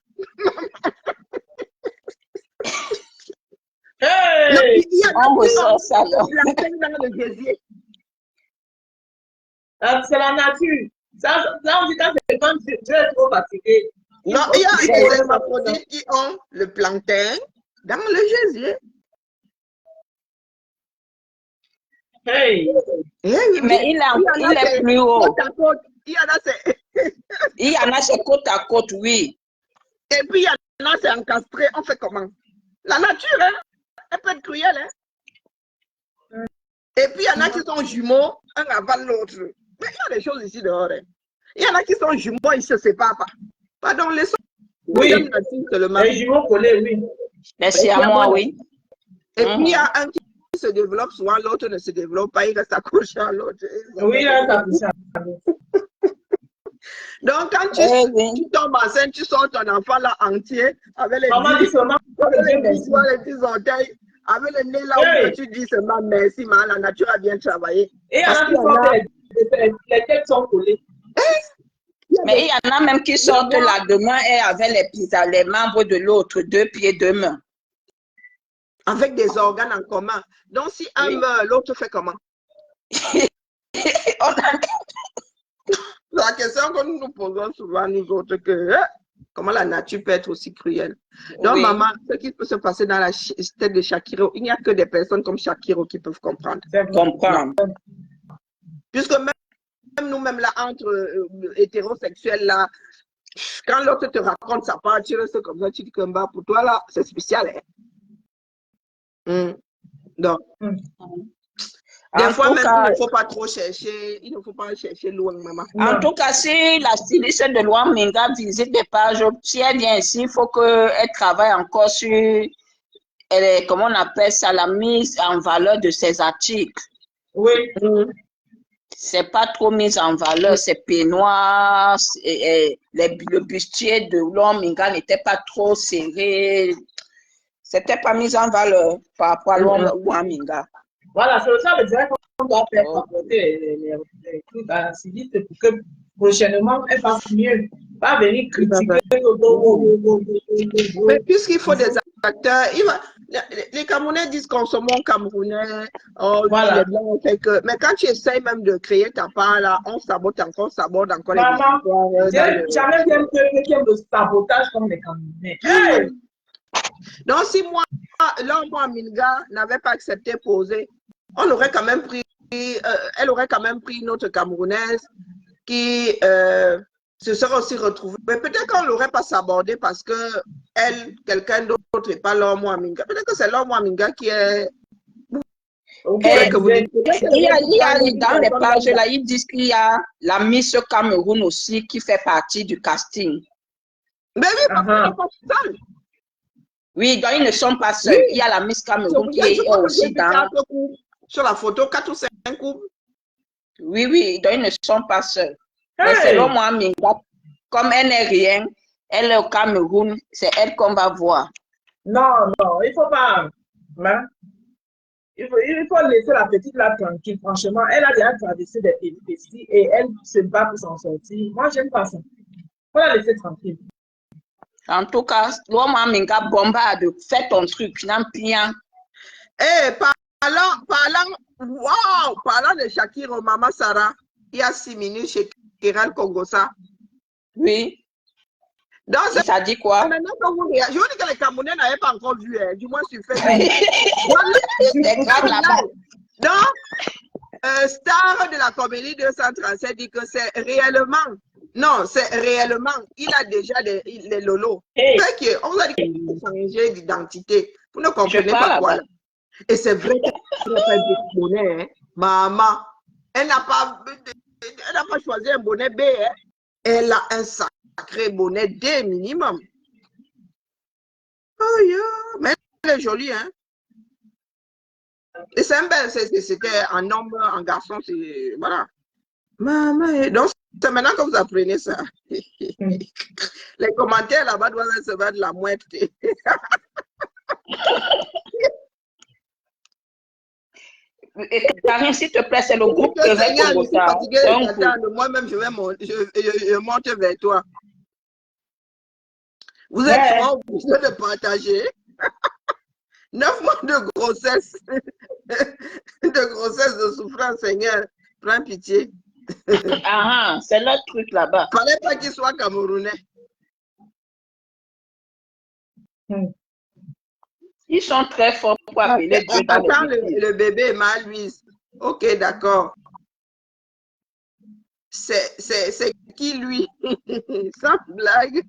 Hey! On ressort ça là. Dans le gésier. C'est la nature. Ça, on dit quand tu es trop fatigué. Non, il y a des hermaphrodites qui ont le plantain dans le gésier. Hey! Mais il est plus haut. Côte à côte. Il y en a, c'est côte à côte, oui. Et puis, il y en a, c'est encastré. On fait comment? La nature, hein? Elle peut être cruelle, hein? Et puis, il y en a qui sont jumeaux, un avant l'autre. Mais il y a des choses ici dehors. Hein? Il y en a qui sont jumeaux, ils ne se séparent pas. Pardon, les oui. Les jumeaux collés, oui. Merci à moi, oui. Et puis, il y a un qui se développe, souvent l'autre ne se développe pas, il reste accroché à l'autre. Oui, là, ça pousse. Donc, quand tu tombes enceinte, tu sors ton enfant là entier, avec les petits orteils, avec le nez là où tu dis seulement merci, mais la nature a bien travaillé. Et les têtes sont collées. Mais il y en a même qui sortent là demain et avec les membres de l'autre, 2 pieds, 2 mains. Avec des organes en commun. Donc, si un meurt, l'autre fait comment? La question que nous nous posons souvent, nous autres, que comment la nature peut être aussi cruelle. Donc, maman, ce qui peut se passer dans la tête de Shakiro, il n'y a que des personnes comme Shakiro qui peuvent comprendre. Puisque même nous-mêmes, là, entre hétérosexuels, là, quand l'autre te raconte sa part, tu restes comme ça, tu dis que bah, pour toi, là, c'est spécial. Hein? Donc, des fois, même, il ne faut pas trop chercher, il ne faut pas chercher loin, maman. En tout cas, si la styliste de Luang Minga visite des pages, si elle vient ici, il faut qu'elle travaille encore sur, comment on appelle ça, la mise en valeur de ses articles. Oui. C'est pas trop mis en valeur, ces peignoirs, le bustier de Luang Minga n'était pas trop serré. C'était pas mis en valeur par rapport à Luang Minga. Voilà, c'est ça le direct qu'on doit faire rapporter les trucs à la styliste pour que prochainement, elle fasse mieux. Pas venir critiquer. Mais puisqu'il faut des acteurs, les Camerounais disent consommons camerounais, oh, oui, Voilà. les blancs, mais quand tu essayes même de créer ta part là, on sabote encore les Maman, histoires dans le... jamais vu un peuple qui aime le sabotage comme les Camerounais. Hey! Donc, si moi, l'homme Minga n'avait pas accepté poser, on aurait quand même pris, elle aurait quand même pris une autre Camerounaise qui se serait aussi retrouvée. Mais peut-être qu'on ne l'aurait pas sabordé parce que elle, quelqu'un d'autre et pas l'homme Minga. Peut-être que c'est l'homme Minga qui est... Il y a dans les pages là, ils disent qu'il y a la Miss Cameroun aussi qui fait partie du casting. Mais oui, parce qu'ils ne sont pas seuls. Oui, donc ils ne sont pas seuls. Oui. Il y a la Miss Cameroun qui est Je crois que aussi j'ai vu dans... 4 coups sur la photo, 4 ou 5 coups. Oui, oui, donc ils ne sont pas seuls. Mais Hey! selon moi, Minga, comme elle n'est rien, elle est au Cameroun, c'est elle qu'on va voir. Non, non, il ne faut pas. Hein? Il faut laisser la petite là tranquille. Franchement, elle a déjà traversé des péripéties et elle se bat pour s'en sortir. Moi, j'aime pas ça. Il faut la laisser tranquille. En tout cas, l'homme Minga bombarde, fais ton truc, n'en pire. Eh, parlant de Shakira, Maman Sarah, il y a 6 minutes chez Kéral Kongosa. Oui. Donc, Il t'a dit quoi? je vous dis que les Camerounais n'avaient pas encore vu, du moins sur Facebook. C'est grave là-bas. Donc, star de la comédie 237 dit que c'est réellement, non, c'est réellement, il a déjà les lolos. Hey. On vous a dit qu'il faut changer d'identité. Vous ne comprenez Je pas parle quoi. là-bas. Et c'est vrai qu'elle n'a pas de bonnet, hein. Maman, elle n'a pas choisi un bonnet B, hein. Elle a un sacré bonnet D minimum. Oh yeah, mais elle est jolie, hein. Et c'est un bel, c'était un homme, un garçon, c'est, voilà. Maman, donc c'est maintenant que vous apprenez ça. Les commentaires là-bas doivent se faire de la mouette. Et Karine, s'il te plaît, c'est le groupe que Seigneur, je suis fatiguée Donc, d'attendre. Moi-même, je monte vers toi. Vous êtes souvent obligé de partager. 9 mois de grossesse, de souffrance, Seigneur. Prends pitié. ah, c'est leur truc là-bas. Fallait pas qu'il soit camerounais. Ils sont très forts pour appeler Dieu dans Attends, les églises. le bébé est mal, Louise. Ok, d'accord. C'est qui, lui? Sans blague.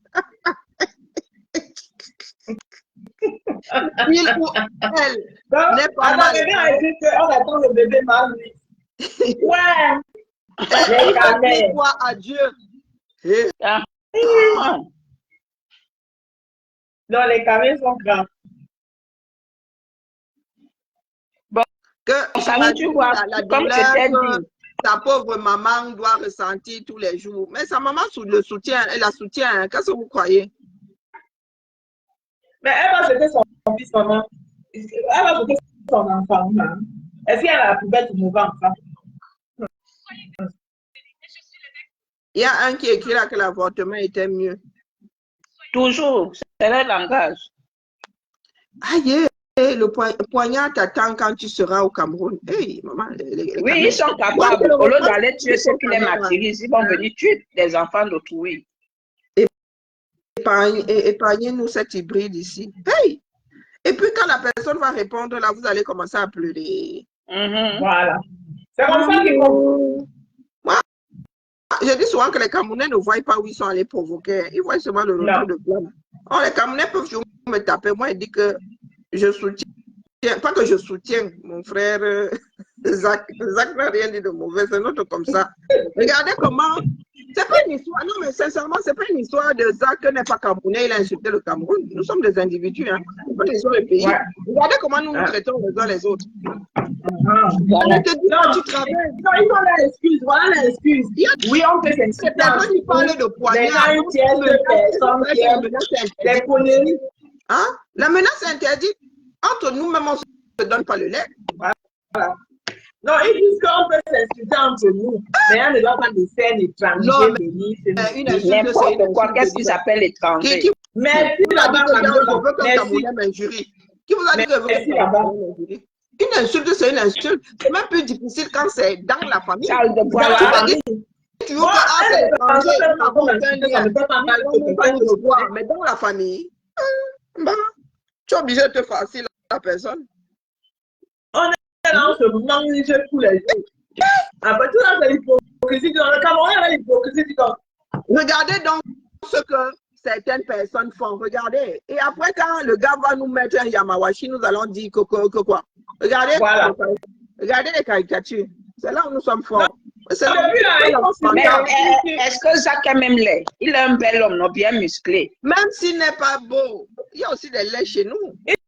Il ou elle n'est pas mal. Bébé a dit qu'on attend le bébé mal, lui. Ouais. Les carnets. Toi à Dieu. Eh, Ah. Non, les carnets sont grands. que Karine, tu vois, la comme je douleur t'ai que dit, ta pauvre maman doit ressentir tous les jours. Mais sa maman le soutient, elle la soutient. Hein. Qu'est-ce que vous croyez? Mais elle va jeter son fils, maman. Elle va jeter son enfant, maman. Est-ce qu'elle a la poubelle du mauvais enfant? Il y a un qui écrit là que l'avortement était mieux. toujours, c'est leur langage. Aïe, le poignard t'attend quand tu seras au Cameroun. Hey, maman, Oui, ils sont capables. Au lieu d'aller tuer ceux qui les martyrisent, ils vont venir tuer des enfants d'autrui. Épargnez-nous cet hybride ici. Hey! Et puis quand la personne va répondre, là, vous allez commencer à pleurer. Voilà. C'est comme ça qu'ils font. Je dis souvent que les Camerounais ne voient pas où ils sont allés provoquer. Ils voient seulement le retour de flamme. Oh, les Camerounais peuvent toujours me taper. Moi, ils disent que je soutiens. Pas que je soutiens mon frère Zach. Zach n'a rien dit de mauvais. C'est notre comme ça. Regardez comment. C'est pas une histoire. Non, mais sincèrement, c'est pas une histoire de Zach n'est pas Camerounais. Il a insulté le Cameroun. Nous sommes des individus. Hein. C'est pas une histoire de pays. Ouais. Regardez comment nous nous traitons les uns les autres. Voilà. Non, tu travailles. Non, ils ont leur excuse. Voilà leur excuse. Oui, on peut s'insulter. C'est personne qui parle de poignard. Les polémiques. Hein? La menace est interdite. Entre nous-mêmes, on ne se donne pas le lait. Voilà. Non, ils disent qu'on peut s'insulter entre nous. Mais on ne doit pas des scènes étrangères venir. N'importe quoi, qu'est-ce qu'ils appellent étranger? Mais si la là-bas, je veux qu'un Camerounais m'injurie. Qui vous a dit que vous Merci êtes là-bas. une insulte, c'est une insulte. C'est même plus difficile quand c'est dans la famille. Charles de Dans Voilà. la Tu me famille. dis, tu veux Moi, que ah, c'est elle est l'étranger, française, nous n'avons aucun ça lien. me fait pas mal Ils que vont même pas quelqu'un nous se revoir. connaît. Mais dans la famille, bah, tu es obligé de te farcir la personne. On est là, on se mange tous les jours. Après tout ça, c'est l'hypocrisie. Dans le Cameroun, il y a l'hypocrisie. Regardez donc ce que certaines personnes font. Regardez. Et après, quand le gars va nous mettre un Yamawashi, nous allons dire que quoi. Regardez, Voilà. regardez les caricatures. C'est là où nous sommes forts. C'est là où Depuis là, ils ont Mais fini. est-ce que Jacques est même laid? Il est un bel homme, non, bien musclé. Même s'il n'est pas beau, il y a aussi des laits chez nous.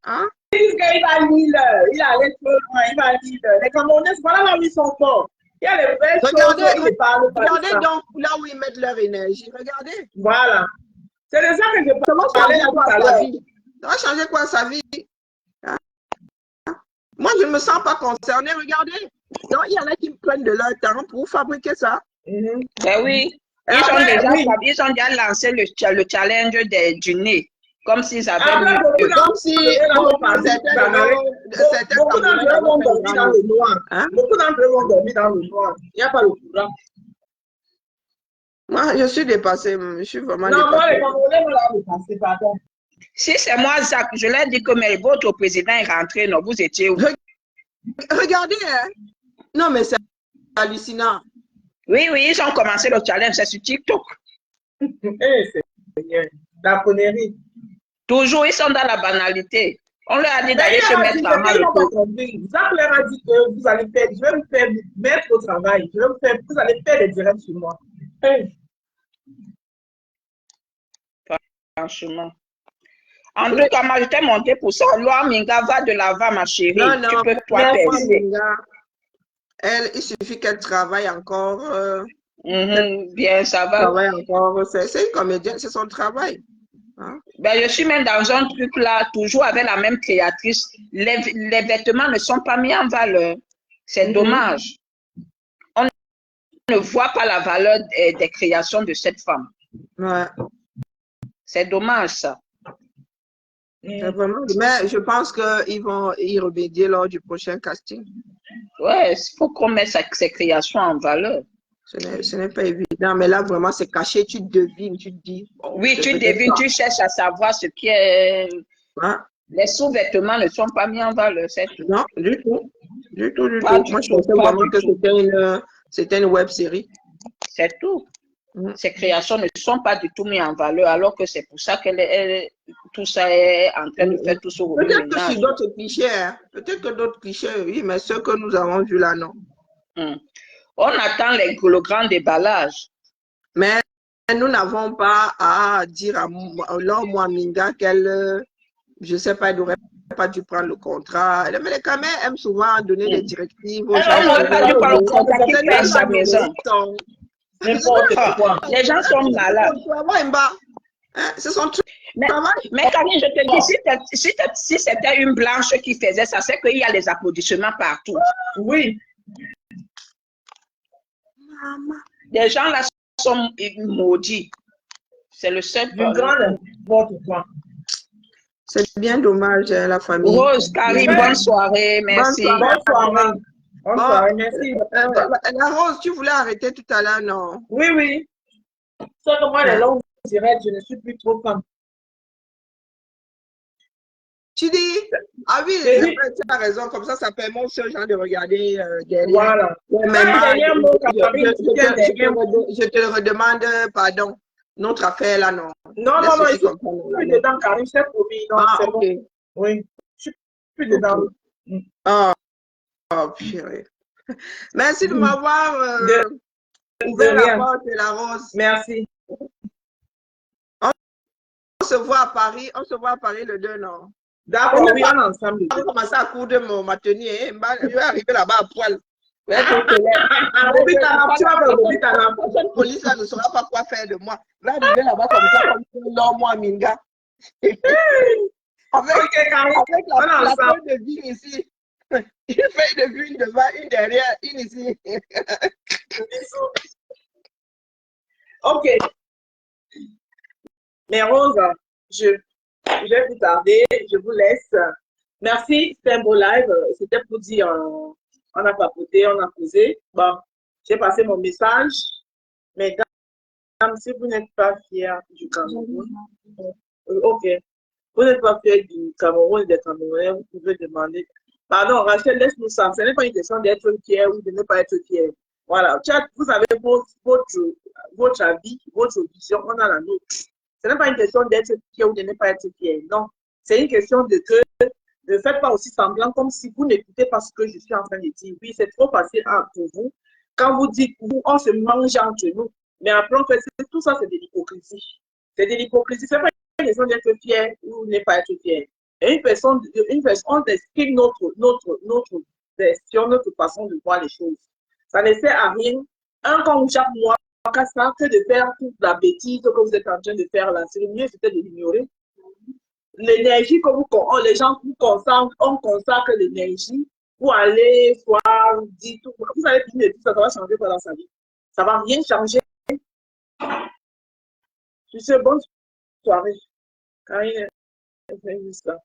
Hein? Ils disent qu'il va lire, il allait trop loin, il va lire. Les Camerounais, voilà là où ils sont forts. Il y a les vraies choses, ils ne parlent pas de Regardez ça. donc là où ils mettent leur énergie. Regardez. Voilà. C'est de ça que je Ça va parlais changer tout quoi à sa l'heure. vie? Ça va changer quoi sa vie? Hein? Moi, je ne me sens pas concernée. Regardez. Donc, il y en a qui prennent de leur temps pour fabriquer ça. Ben oui. Ils ont déjà lancé le challenge du nez. Comme s'ils avaient Après, mis... Comme si beaucoup certains d'entre eux vont dormir dans le noir. Hein? Beaucoup d'entre eux vont dormir dans le noir. Il n'y a pas de courant. Moi, je suis dépassée. Je suis vraiment Non, moi, les dépassée. Camerounais vont la dépasser, pardon. Si c'est moi, Zach, je leur dis que mais votre président est rentré, non, vous étiez où? Regardez, hein? Non, mais c'est hallucinant. Oui, ils ont commencé le challenge, c'est sur TikTok. C'est bien. La connerie. Toujours, ils sont dans la banalité. On leur a dit Mais d'aller se mettre en main ils le n'ont pas coup. compris. Zach leur a dit que vous allez faire, je vais vous faire mettre au travail. Vous allez faire des directs sur moi. Franchement. En tout cas, moi, je t'ai monté pour ça. Loi Minga va de l'avant, ma chérie. Non, Tu peux toi merci, percer. Minga. Elle, il suffit qu'elle travaille encore. Bien, ça va. Travaille encore. C'est une comédienne, c'est son travail. Hein? Ben, je suis même dans un truc là, toujours avec la même créatrice. Les vêtements ne sont pas mis en valeur. C'est dommage. On ne voit pas la valeur des créations de cette femme. Ouais. C'est dommage, ça. C'est vraiment... Mais je pense qu'ils vont y remédier lors du prochain casting. Ouais, il faut qu'on mette ces créations en valeur. Ce n'est pas évident, mais là, vraiment, c'est caché. Tu devines, tu te dis. Oh, Oui, tu devines, tu cherches à savoir ce qui est... Hein? Les sous-vêtements ne sont pas mis en valeur, c'est tout. Non, du tout. Du tout. Pas du Moi, je tout, pensais pas vraiment du que tout. c'était une web série. C'est tout. Ces créations ne sont pas du tout mises en valeur, alors que c'est pour ça tout ça est en train de faire tout ce Peut-être que sur d'autres clichés, hein. Peut-être que d'autres clichés, oui, mais ceux que nous avons vus là, non. On attend le grand déballage. Mais nous n'avons pas à dire à Laure Minga qu'elle, je ne sais pas, elle n'aurait pas dû prendre le contrat. Mais les caméras aiment souvent donner des directives aux gens. Elle n'aurait pas dû prendre le contrat qui paye sa maison. Les gens sont malades. C'est son travail. Mais Karine, je te dis, si c'était une blanche qui faisait ça, c'est qu'il y a les applaudissements partout. Oui. Les gens là sont maudits. C'est le seul problème. C'est bien dommage, la famille. Rose, Karine, bonne soirée, merci. Bonne soirée. Bonne soirée, merci. La Rose, tu voulais arrêter tout à l'heure, non? Oui. Sauf que moi, les longues directs, je ne suis plus trop fan. Tu dis? Ah oui, tu as raison, comme ça permet aux gens de regarder derrière. Voilà. Je te le redemande, pardon. Notre affaire là, non. Non, il faut plus dedans, Karine, c'est promis. Non, c'est bon. Oui, je suis plus dedans. Oh, purée. Merci de m'avoir ouvert la porte de la Rose. Merci. On se voit à Paris le 2, non? D'accord, oui, on est ensemble. On va commencer à coudre ma tenue. Je vais arriver là-bas à poil. La police là, ne saura pas quoi faire de moi. Je vais arriver là-bas comme ça, comme Laure Minga. Avec la feuille de vigne ici. Une feuille de vigne devant, une derrière, une ici. Ok. Mais Rose, je vais vous tarder, je vous laisse. Merci, c'était un beau live. C'était pour dire, on a papoté, on a posé. Bon, j'ai passé mon message. Mesdames, si vous n'êtes pas fiers du Cameroun, ok. Vous n'êtes pas fiers du Cameroun et des Camerounais, vous pouvez demander. Pardon, Rachel, laisse-nous ça. Ce n'est pas une question d'être fier ou de ne pas être fier. Voilà. Vous avez votre avis, votre vision, on a la nôtre. Ce n'est pas une question d'être fier ou de ne pas être fier. Non. C'est une question de que ne faites pas aussi semblant comme si vous n'écoutez pas ce que je suis en train de dire. Oui, c'est trop facile pour vous. Quand vous dites, on se mange entre nous. Mais après, en fait, tout ça, c'est de l'hypocrisie. C'est de l'hypocrisie. C'est pas une question d'être fier ou ne pas être fier. Et une personne, on explique notre version, notre façon de voir les choses. Ça ne sert à rien. Un comme chaque mois, que de faire toute la bêtise que vous êtes en train de faire là. C'est le mieux, c'était de l'ignorer. L'énergie que les gens vous consacrent, on consacre l'énergie pour aller voir, dire tout. Vous allez finir tout ça, ça va changer quoi dans sa vie? Ça va rien changer. Je sais, bonne soirée. Karine, c'est juste ça.